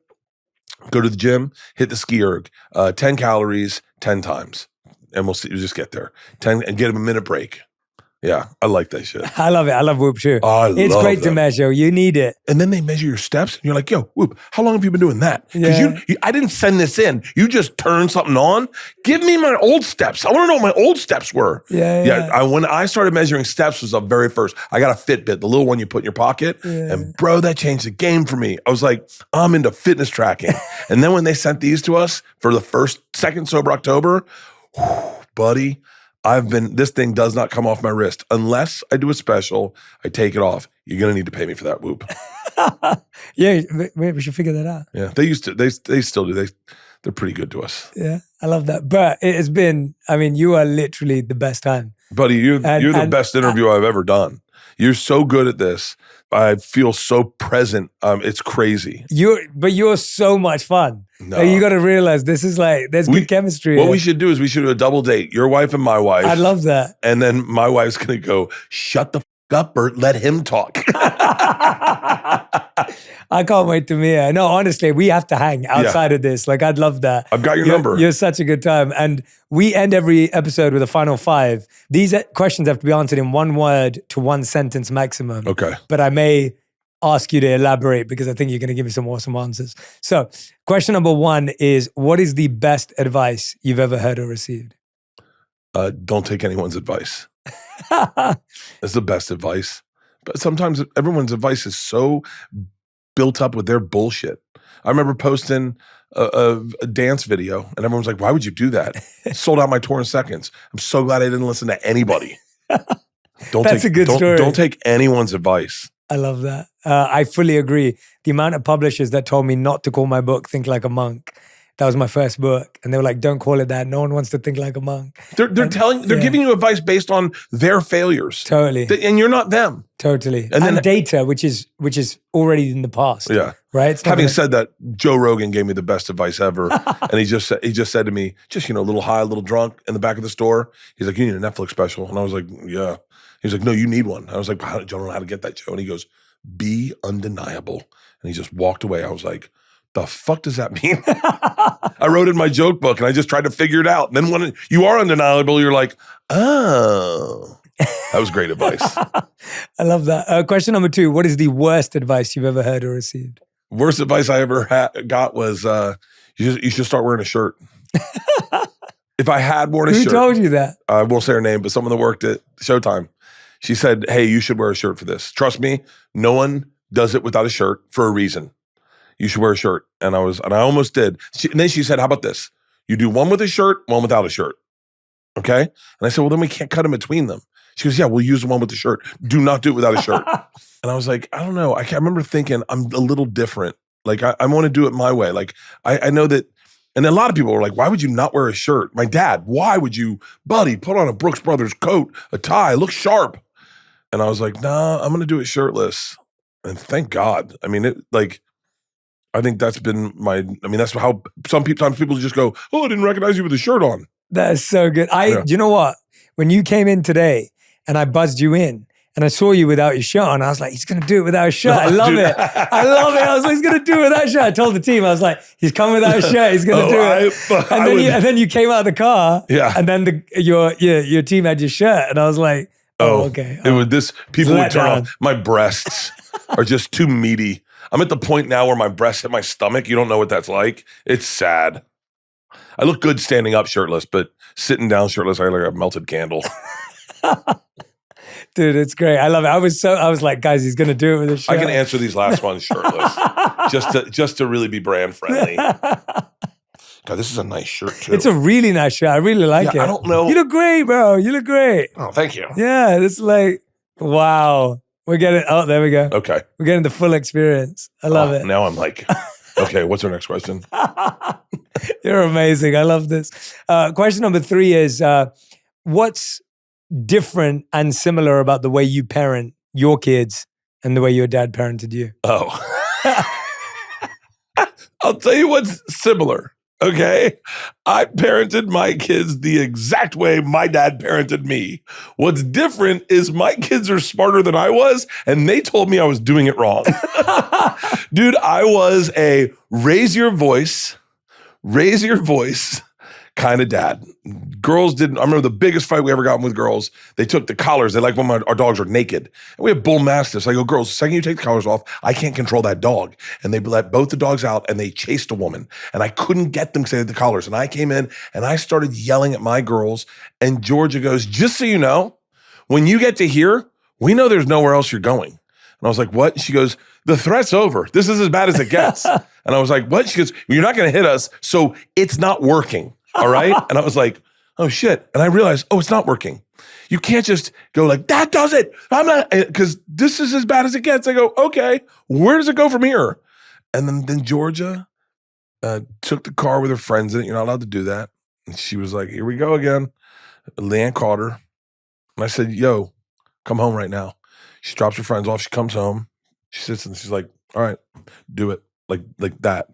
go to the gym, hit the ski erg, 10 calories, 10 times. And we'll see. We'll just get there. 10 and get him a minute break. Yeah, I like that shit. I love it. I love Whoop too. It's great to measure. You need it. And then they measure your steps, and you're like, "Yo, Whoop, how long have you been doing that?" Because I didn't send this in. You just turned something on. Give me my old steps. I want to know what my old steps were. Yeah. When I started measuring steps was the very first. I got a Fitbit, the little one you put in your pocket, and bro, that changed the game for me. I was like, I'm into fitness tracking. And then when they sent these to us for the second Sober October, buddy. This thing does not come off my wrist. Unless I do a special, I take it off. You're going to need to pay me for that Whoop. Yeah, we should figure that out. Yeah, they used to. They still do. They're pretty good to us. Yeah, I love that. But it has been, you are literally the best time. Buddy, you're the best interview I've ever done. You're so good at this. I feel so present. It's crazy. You're so much fun. No. Like, you got to realize this is there's good chemistry. What we should do is we should do a double date. Your wife and my wife. I love that. And then my wife's going to go, shut the f up, Bert. Let him talk. I can't wait to meet her. No, honestly, we have to hang outside of this. I'd love that. I've got your number. You're such a good time. And we end every episode with a final 5. These questions have to be answered in 1 word to 1 sentence maximum. Okay. But I may ask you to elaborate because I think you're going to give me some awesome answers. So question number 1 is, what is the best advice you've ever heard or received? Don't take anyone's advice. That's the best advice. But sometimes everyone's advice is so built up with their bullshit. I remember posting a dance video and everyone was like, why would you do that? Sold out my tour in seconds. I'm so glad I didn't listen to anybody. That's a good story. Don't take anyone's advice. I love that. I fully agree. The amount of publishers that told me not to call my book Think Like a Monk. That was my first book. And they were like, don't call it that. No one wants to think like a monk. They're giving you advice based on their failures. Totally. And you're not them. Totally. And then data, which is already in the past. Yeah. Right? Having said that, Joe Rogan gave me the best advice ever. And he just said to me, a little high, a little drunk in the back of the store. He's like, you need a Netflix special. And I was like, yeah. He was like, no, you need one. I was like, I don't know how to get that, Joe. And he goes, be undeniable. And he just walked away. I was like, the fuck does that mean? I wrote in my joke book and I just tried to figure it out. And then when you are undeniable, you're like, oh. That was great advice. I love that. Question number 2, what is the worst advice you've ever heard or received? Worst advice I ever got was, you should start wearing a shirt. If I had worn a shirt. Who told you that? I won't say her name, but someone that worked at Showtime. She said, hey, you should wear a shirt for this. Trust me, no one does it without a shirt for a reason. You should wear a shirt. And I almost did. And then she said, how about this? You do one with a shirt, one without a shirt. Okay? And I said, well, then we can't cut in between them. She goes, yeah, we'll use the one with the shirt. Do not do it without a shirt. And I was like, I don't know. I remember thinking I'm a little different. Like, I want to do it my way. Like, I know that. And a lot of people were like, why would you not wear a shirt? My dad, why would you, buddy, put on a Brooks Brothers coat, a tie, look sharp. And I was like, nah, I'm going to do it shirtless. And thank God. I mean, I think that's been that's how sometimes people just go, oh, I didn't recognize you with a shirt on. That's so good. Do you know what? When you came in today and I buzzed you in and I saw you without your shirt on. I was like, he's going to do it without a shirt. I love Dude. it. I love it. I was like, he's going to do it without a shirt. I told the team, I was like, he's come without a shirt. He's going to do it. And then you came out of the car. Yeah. And then your team had your shirt. And I was like, okay. It would people would turn down. off. My breasts are just too meaty. I'm at the point now where my breasts hit my stomach. You don't know what that's like. It's sad. I look good standing up shirtless, but sitting down shirtless, I look like a melted candle. Dude, it's great. I love it. I was like, guys, he's gonna do it with a shirt. I can answer these last ones shirtless, just to really be brand friendly. God, this is a nice shirt too. It's a really nice shirt. I really like it. I don't know. You look great, bro. You look great. Oh, thank you. Yeah, it's like, wow. We're getting, there we go. Okay. We're getting the full experience. I love it. Now I'm like, okay, what's our next question? You're amazing. I love this. Question number 3 is, what's different and similar about the way you parent your kids and the way your dad parented you? Oh. I'll tell you what's similar. Okay. I parented my kids the exact way my dad parented me. What's different is my kids are smarter than I was, and they told me I was doing it wrong. Dude, I was a raise your voice kind of dad. Girls didn't. I remember the biggest fight we ever got with girls. They took the collars. They like when our dogs are naked. And we have bull mastiffs. I go, girls, the second you take the collars off, I can't control that dog. And they let both the dogs out and they chased a woman. And I couldn't get them because they had the collars. And I came in and I started yelling at my girls. And Georgia goes, just so you know, when you get to here, we know there's nowhere else you're going. And I was like, what? And she goes, the threat's over. This is as bad as it gets. And I was like, what? She goes, you're not going to hit us, so it's not working. All right? And I was like, oh shit. And I realized, oh, it's not working. You can't just go like, that does it. I'm not, because this is as bad as it gets. I go, okay, where does it go from here? And then Georgia took the car with her friends in it. You're not allowed to do that. And she was like, here we go again. Leanne caught her. And I said, yo, come home right now. She drops her friends off. She comes home. She sits and she's like, all right, do it. Like that.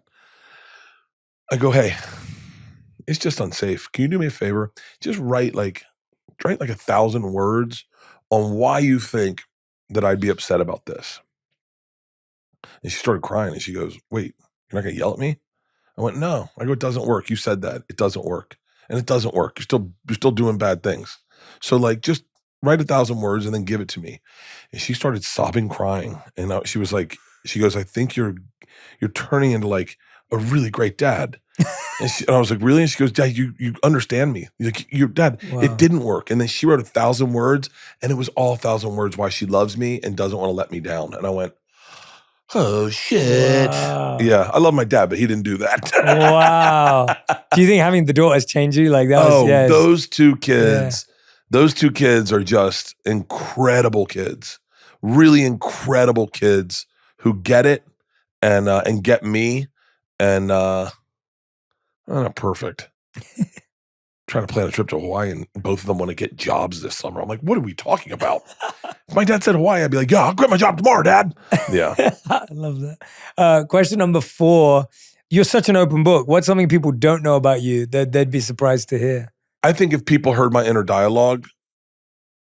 I go, hey, it's just unsafe. Can you do me a favor? Just write like 1,000 words on why you think that I'd be upset about this. And she started crying and she goes, wait, you're not going to yell at me? I went, no. I go, it doesn't work. You said that. It doesn't work. And it doesn't work. You're still doing bad things. So like, just write 1,000 words and then give it to me. And she started sobbing, crying. And she was like, she goes, I think you're turning into like a really great dad. And I was like, really? And she goes, Dad, you understand me. Like, your dad, Wow. It didn't work. And then she wrote 1,000 words, and it was all 1,000 words why she loves me and doesn't want to let me down. And I went, oh Wow. shit. Yeah, I love my dad, but he didn't do that. Wow. Do you think having the daughters changed you? Like that was, those two kids are just incredible kids, really incredible kids who get it and get me and not perfect. Trying to plan a trip to Hawaii and both of them want to get jobs this summer. I'm like, what are we talking about? If my dad said Hawaii, I'd be like, yeah, I'll quit my job tomorrow, Dad. Yeah. I love that. Question number 4. You're such an open book. What's something people don't know about you that they'd be surprised to hear? I think if people heard my inner dialogue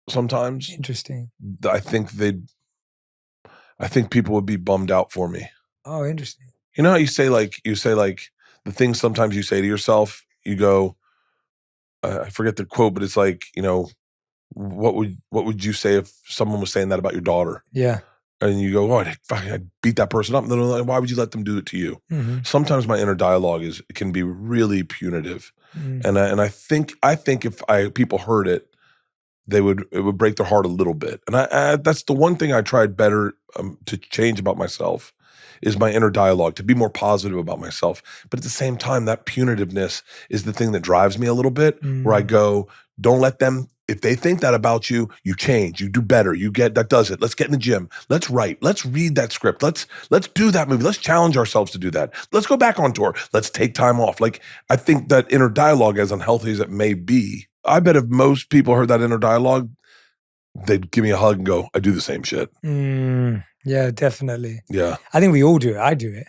sometimes, Interesting. I think people would be bummed out for me. Oh, interesting. You know how you say the things sometimes you say to yourself, you go, I forget the quote, but it's like, you know, what would you say if someone was saying that about your daughter? Yeah. And you go, oh, I beat that person up. Why would you let them do it to you? Mm-hmm. Sometimes my inner dialogue can be really punitive. Mm. And I think if people heard it, it would break their heart a little bit. And that's the one thing I tried better to change about myself is my inner dialogue, to be more positive about myself. But at the same time, that punitiveness is the thing that drives me a little bit, where I go, don't let them, if they think that about you, you change, you do better, that does it. Let's get in the gym. Let's write. Let's read that script. Let's do that movie. Let's challenge ourselves to do that. Let's go back on tour. Let's take time off. Like, I think that inner dialogue, as unhealthy as it may be, I bet if most people heard that inner dialogue, they'd give me a hug and go, I do the same shit. Yeah, definitely. Yeah. I think we all do it. I do it.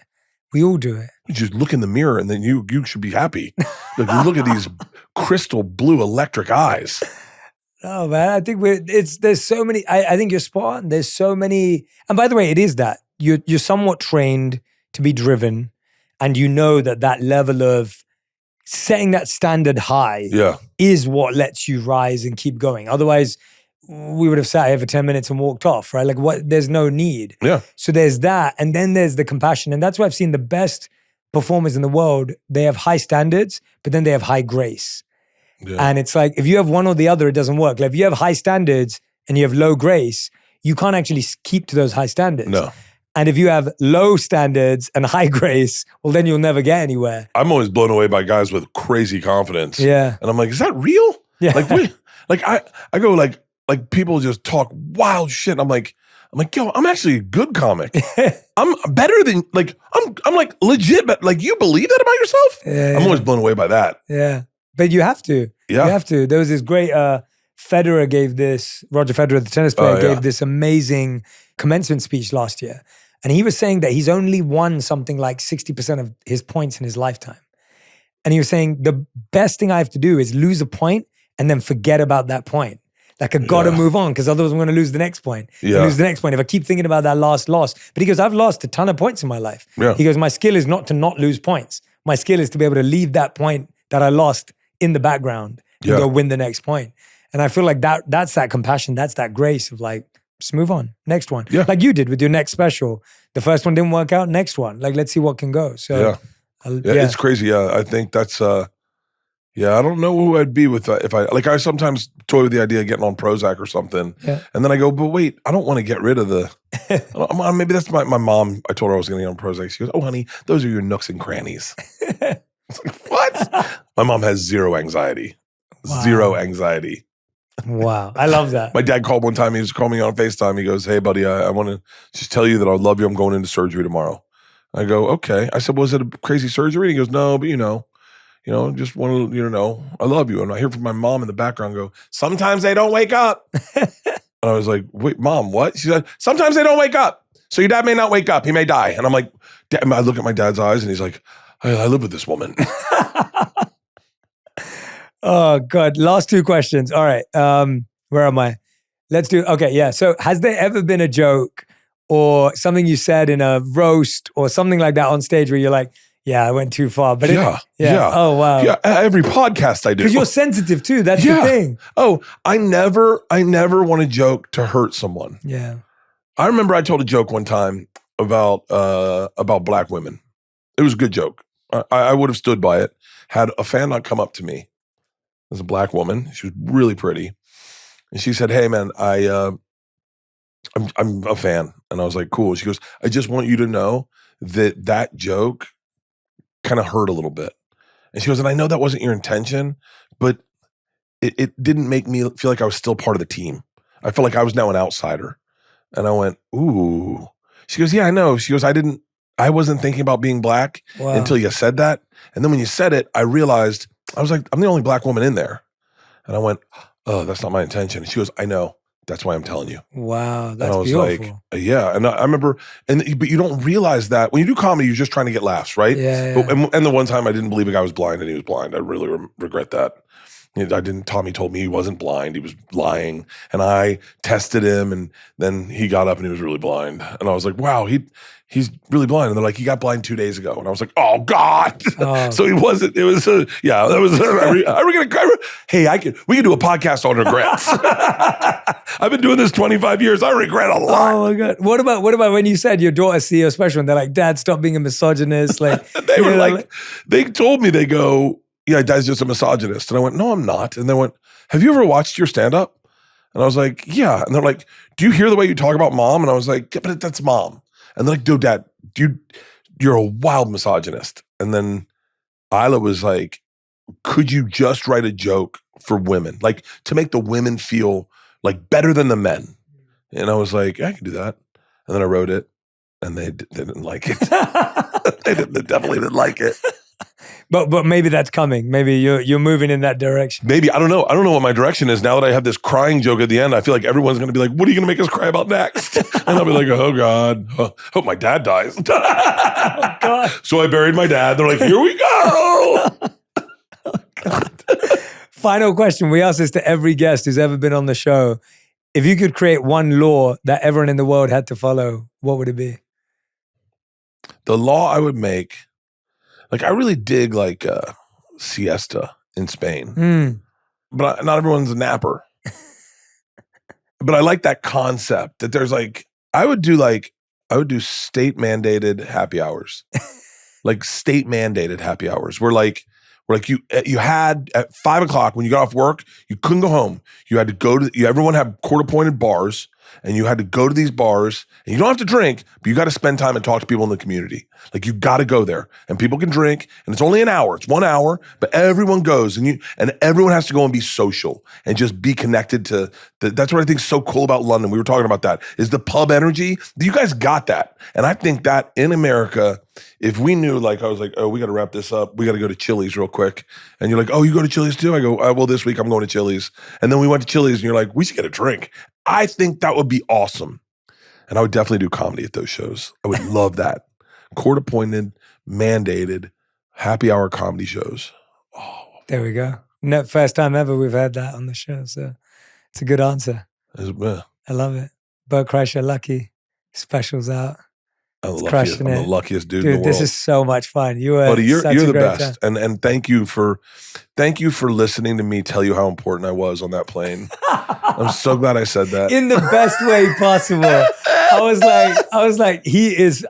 We all do it. You just look in the mirror and then you should be happy. Like, you look at these crystal blue electric eyes. Oh man, I think there's so many. I think you're spot on. There's so many, and by the way, it is that you're somewhat trained to be driven, and you know that level of setting that standard high is what lets you rise and keep going. Otherwise, we would have sat here for 10 minutes and walked off, right? Like what? There's no need. Yeah. So there's that, and then there's the compassion, and that's why I've seen the best performers in the world. They have high standards, but then they have high grace. Yeah. And it's like, if you have one or the other, it doesn't work. Like if you have high standards and you have low grace, you can't actually keep to those high standards. No. And if you have low standards and high grace, well, then you'll never get anywhere. I'm always blown away by guys with crazy confidence. Yeah. And I'm like, is that real? Yeah. Like I go like people just talk wild shit. And I'm like, yo, I'm actually a good comic. I'm better than I'm like legit, but like you believe that about yourself? Yeah, I'm always blown away by that. Yeah. But you have to. Yeah. You have to. There was this great Federer gave this, Roger Federer, the tennis player, gave this amazing commencement speech last year. And he was saying that he's only won something like 60% of his points in his lifetime. And he was saying the best thing I have to do is lose a point and then forget about that point. Like I gotta move on because otherwise I'm gonna lose the next point. Yeah. Lose the next point if I keep thinking about that last loss. But he goes, I've lost a ton of points in my life. Yeah. He goes, my skill is not to not lose points. My skill is to be able to leave that point that I lost in the background and go win the next point. And I feel like that's that compassion, that's that grace of like, just move on, next one. Yeah. Like you did with your next special. The first one didn't work out, next one. Like, let's see what can go. So it's crazy. I think that's I don't know who I'd be with if I sometimes toy with the idea of getting on Prozac or something. Yeah. And then I go, but wait, I don't want to get rid of the maybe that's my mom. I told her I was gonna get on Prozac. She goes, oh honey, those are your nooks and crannies. It's like, what? My mom has zero anxiety. Wow. Zero anxiety. Wow. I love that. My dad called one time. He was calling me on FaceTime. He goes, hey, buddy, I want to just tell you that I love you. I'm going into surgery tomorrow. I go, okay. I said, was it a crazy surgery? He goes, no, but just want to, I love you. And I hear from my mom in the background go, sometimes they don't wake up. And I was like, wait, mom, what? She said, sometimes they don't wake up. So your dad may not wake up. He may die. And I'm like, I look at my dad's eyes and he's like, I live with this woman. Oh, God. Last two questions. All right. Where am I? Okay, yeah. So has there ever been a joke or something you said in a roast or something like that on stage where you're like, yeah, I went too far. But yeah. Oh, wow. Yeah, every podcast I do. Because you're sensitive too. That's the thing. Oh, I never want a joke to hurt someone. Yeah. I remember I told a joke one time about black women. It was a good joke. I would have stood by it. Had a fan not come up to me. It was a black woman. She was really pretty. And she said, hey man, I'm a fan. And I was like, cool. She goes, I just want you to know that joke kind of hurt a little bit. And she goes, and I know that wasn't your intention, but it didn't make me feel like I was still part of the team. I felt like I was now an outsider. And I went, ooh. She goes, yeah, I know. She goes, I wasn't thinking about being black until you said that. And then when you said it, I realized, I was like, I'm the only black woman in there. And I went, oh, that's not my intention. And she goes, I know. That's why I'm telling you. Wow, that's and I was beautiful. like, yeah. And I remember, but you don't realize that when you do comedy, you're just trying to get laughs, right? Yeah. And the one time I didn't believe a guy was blind and he was blind. I really regret that. Tommy told me he wasn't blind. He was lying. And I tested him and then he got up and he was really blind. And I was like, wow, he's really blind. And they're like, he got blind 2 days ago. And I was like, oh God. Oh. So he wasn't, it was, that was, we can do a podcast on regrets. I've been doing this 25 years. I regret a lot. Oh my God. What about when you said your daughter see your special and they're like, Dad, stop being a misogynist. Like they were like, they told me, they go, yeah, Dad's just a misogynist. And I went, no, I'm not. And they went, have you ever watched your stand-up? And I was like, yeah. And they're like, do you hear the way you talk about mom? And I was like, yeah, but that's mom. And they're like, dude, Dad, you're a wild misogynist. And then Isla was like, could you just write a joke for women? Like to make the women feel like better than the men. And I was like, yeah, I can do that. And then I wrote it and they didn't like it. They definitely didn't like it. But maybe that's coming. Maybe you're moving in that direction. Maybe. I don't know. I don't know what my direction is. Now that I have this crying joke at the end, I feel like everyone's going to be like, what are you going to make us cry about next? And I'll be like, oh God, hope my dad dies. Oh God. So I buried my dad. They're like, here we go. Oh God. Final question. We ask this to every guest who's ever been on the show. If you could create one law that everyone in the world had to follow, what would it be? The law I would make, like I really dig like siesta in Spain, but not everyone's a napper. But I like that concept that there's like, I would do state mandated happy hours, like state mandated happy hours where you had at 5 o'clock when you got off work, you couldn't go home. You had to go to, everyone had court appointed bars and you had to go to these bars and you don't have to drink, but you got to spend time and talk to people in the community. Like you got to go there and people can drink and it's only an hour. It's 1 hour, but everyone goes and everyone has to go and be social and just be connected to that's what I think is so cool about London. We were talking about that is the pub energy. You guys got that. And I think that in America, if we knew, like, I was like, oh, we got to wrap this up. We got to go to Chili's real quick. And you're like, oh, you go to Chili's too? I go, well, this week I'm going to Chili's. And then we went to Chili's and you're like, we should get a drink. I think that would be awesome. And I would definitely do comedy at those shows. I would love that. Court appointed, mandated, happy hour comedy shows. Oh. There we go. No, first time ever we've had that on the show. So it's a good answer. I love it. Bert Kreischer, Lucky. Specials out. I'm the luckiest dude in the world. This is so much fun. Buddy, you're the best. And thank you for listening to me tell you how important I was on that plane. I'm so glad I said that. In the best way possible. I was like,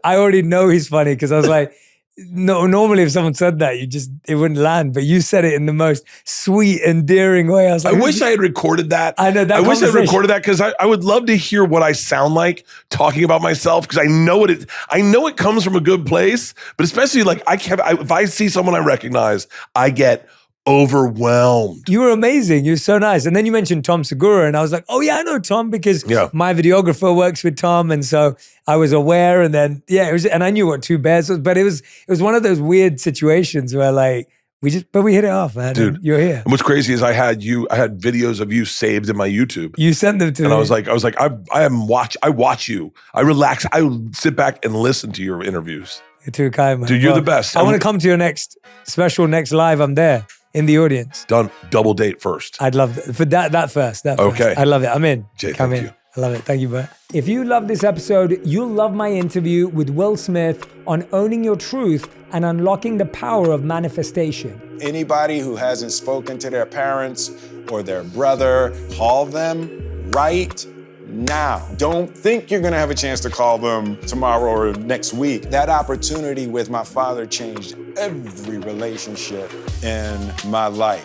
I already know he's funny because I was like, no, normally if someone said that, it wouldn't land. But you said it in the most sweet, endearing way. I was like, I wish I had recorded that. I know that. I wish I had recorded that because I would love to hear what I sound like talking about myself because I know it comes from a good place. But especially like if I see someone I recognize, I get overwhelmed. You were amazing. You were so nice. And then you mentioned Tom Segura, and I was like, oh yeah, I know Tom because my videographer works with Tom, and so I was aware. And then and I knew what Two Bears was, but it was one of those weird situations where like we hit it off, man. Dude, you're here. And what's crazy is I had videos of you saved in my YouTube. You sent them to me. And I was like, I watch you. I relax. I sit back and listen to your interviews. You're too kind, man. Dude, you're the best. I want to come to your next live. I'm there. In the audience. Done. Double date first. I'd love that. For that first. Okay. I love it. I'm in. Jay, Come thank in. you. I love it. Thank you, Bert. If you love this episode, you'll love my interview with Will Smith on owning your truth and unlocking the power of manifestation. Anybody who hasn't spoken to their parents or their brother, call them right now. Don't think you're gonna have a chance to call them tomorrow or next week. That opportunity with my father changed every relationship in my life.